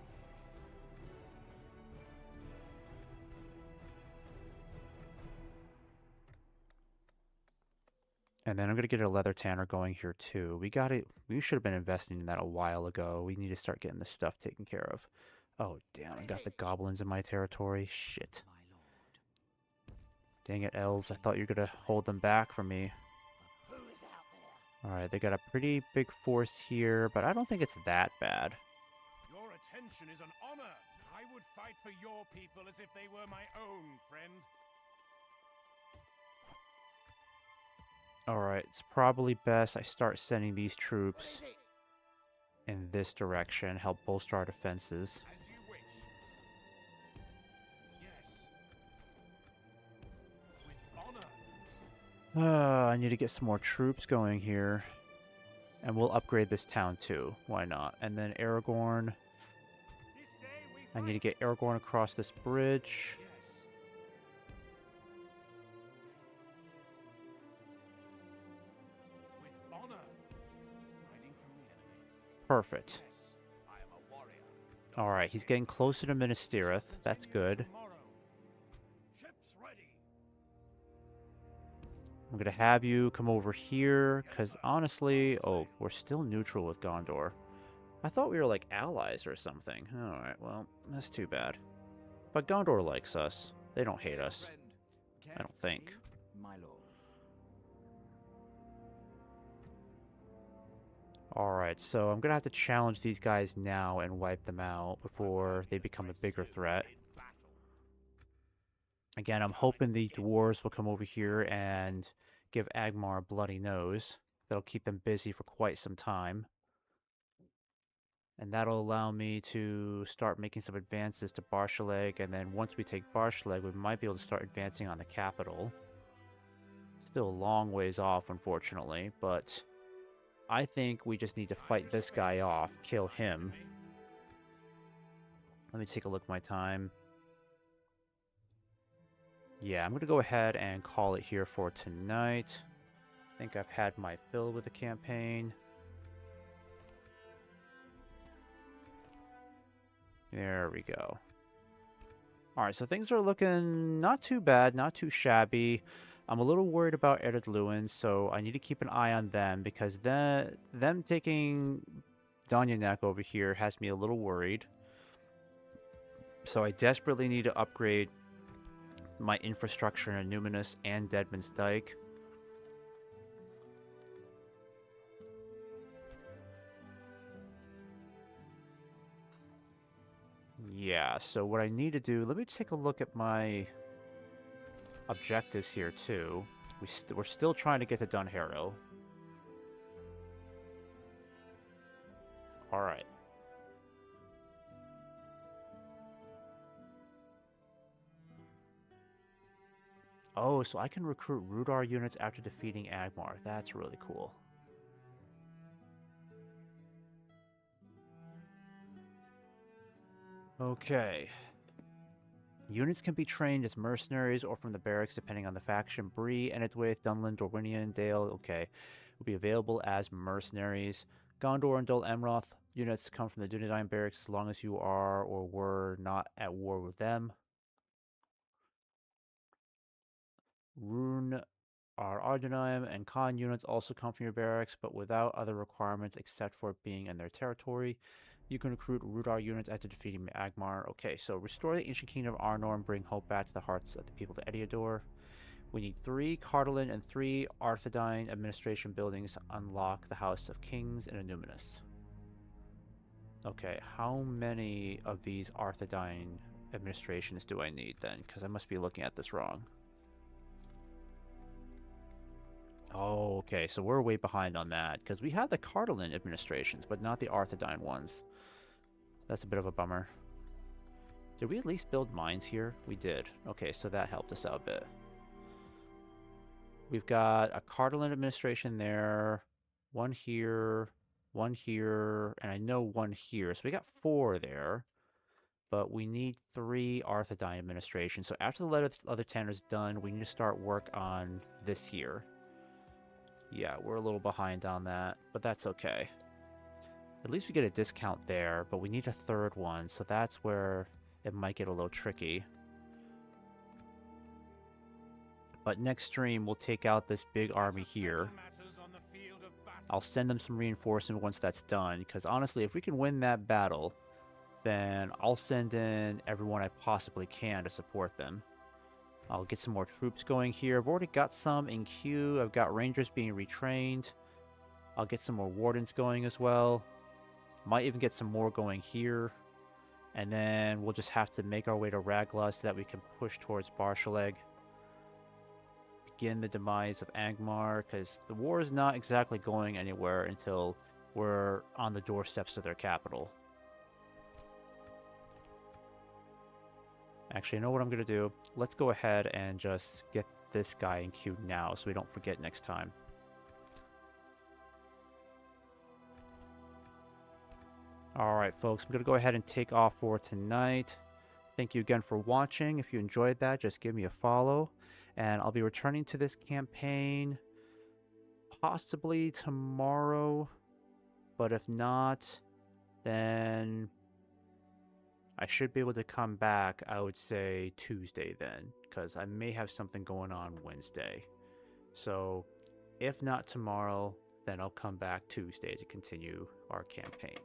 And then I'm going to get a leather tanner going here too. We should have been investing in that a while ago. We need to start getting this stuff taken care of. Oh, damn, I got the goblins in my territory. Shit. Dang it, elves. I thought you were going to hold them back from me. Alright, they got a pretty big force here, but I don't think it's that bad. Your attention is an honor. I would fight for your people as if they were my own, friend. Alright, it's probably best I start sending these troops in this direction, help bolster our defenses. As you wish. Yes. With honor. I need to get some more troops going here. And we'll upgrade this town too. Why not? And then Aragorn. This day we I need to get Aragorn across this bridge. Yes. With honor. Hiding from the enemy. Perfect. Yes. I am a warrior. Alright, he's getting closer to Minas Tirith. That's good. Tomorrow. Ships ready. I'm going to have you come over here, because honestly... Oh, we're still neutral with Gondor. I thought we were like allies or something. Alright, well, that's too bad. But Gondor likes us. They don't hate us. Friend, I don't think. my lord. Alright, so I'm going to have to challenge these guys now and wipe them out before they become a bigger threat. Again, I'm hoping the dwarves will come over here and give Agmar a bloody nose. That'll keep them busy for quite some time. And that'll allow me to start making some advances to Barshaleg, and then once we take Barshaleg, we might be able to start advancing on the capital. Still a long ways off, unfortunately, but I think we just need to fight this guy off, kill him. Let me take a look at my time. Yeah, I'm going to go ahead and call it here for tonight. I think I've had my fill with the campaign. There we go. Alright, so things are looking not too bad, not too shabby. I'm a little worried about Ered Luin, so I need to keep an eye on them, because them taking Donyanek over here has me a little worried. So I desperately need to upgrade my infrastructure in Numinous and Deadman's Dyke. Yeah, so what I need to do, let me take a look at my objectives here too. We're still trying to get to Dunharrow. Alright. Oh, so I can recruit Rudar units after defeating Agmar. That's really cool. Okay. Units can be trained as mercenaries or from the barracks depending on the faction. Bree, Enidwaith, Dunland, Dorwinian, Dale, okay, will be available as mercenaries. Gondor and Dol Amroth units come from the Dunedain barracks as long as you are or were not at war with them. Rune are Ardenaim and Khan units also come from your barracks, but without other requirements except for being in their territory. You can recruit Rudar units after defeating Agmar. Okay, so restore the ancient kingdom of Arnor and bring hope back to the hearts of the people of Ediador. We need 3 Cardalin and 3 Arthedain administration buildings to unlock the House of Kings in Annuminus. Okay, how many of these Arthedain administrations do I need then? Because I must be looking at this wrong. Oh, okay, so we're way behind on that, because we have the Cardalin administrations, but not the Arthedain ones. That's a bit of a bummer. Did we at least build mines here? We did. Okay, so that helped us out a bit. We've got a Cardalin administration there, one here, and I know one here. So we got 4 there, but we need 3 Arthedain administrations. So after the other 10 is done, we need to start work on this here. Yeah, we're a little behind on that, but that's okay. At least we get a discount there, but we need a 3rd one, so that's where it might get a little tricky. But next stream, we'll take out this big army here. I'll send them some reinforcement once that's done, because honestly, if we can win that battle, then I'll send in everyone I possibly can to support them. I'll get some more troops going here. I've already got some in queue. I've got rangers being retrained. I'll get some more wardens going as well. Might even get some more going here. And then we'll just have to make our way to Ragla so that we can push towards Barshaleg. Begin the demise of Angmar, because the war is not exactly going anywhere until we're on the doorsteps of their capital. Actually, I know what I'm going to do. Let's go ahead and just get this guy in queue now so we don't forget next time. Alright, folks, I'm going to go ahead and take off for tonight. Thank you again for watching. If you enjoyed that, just give me a follow. And I'll be returning to this campaign possibly tomorrow. But if not, then I should be able to come back, I would say, Tuesday then, because I may have something going on Wednesday. So, if not tomorrow, then I'll come back Tuesday to continue our campaign.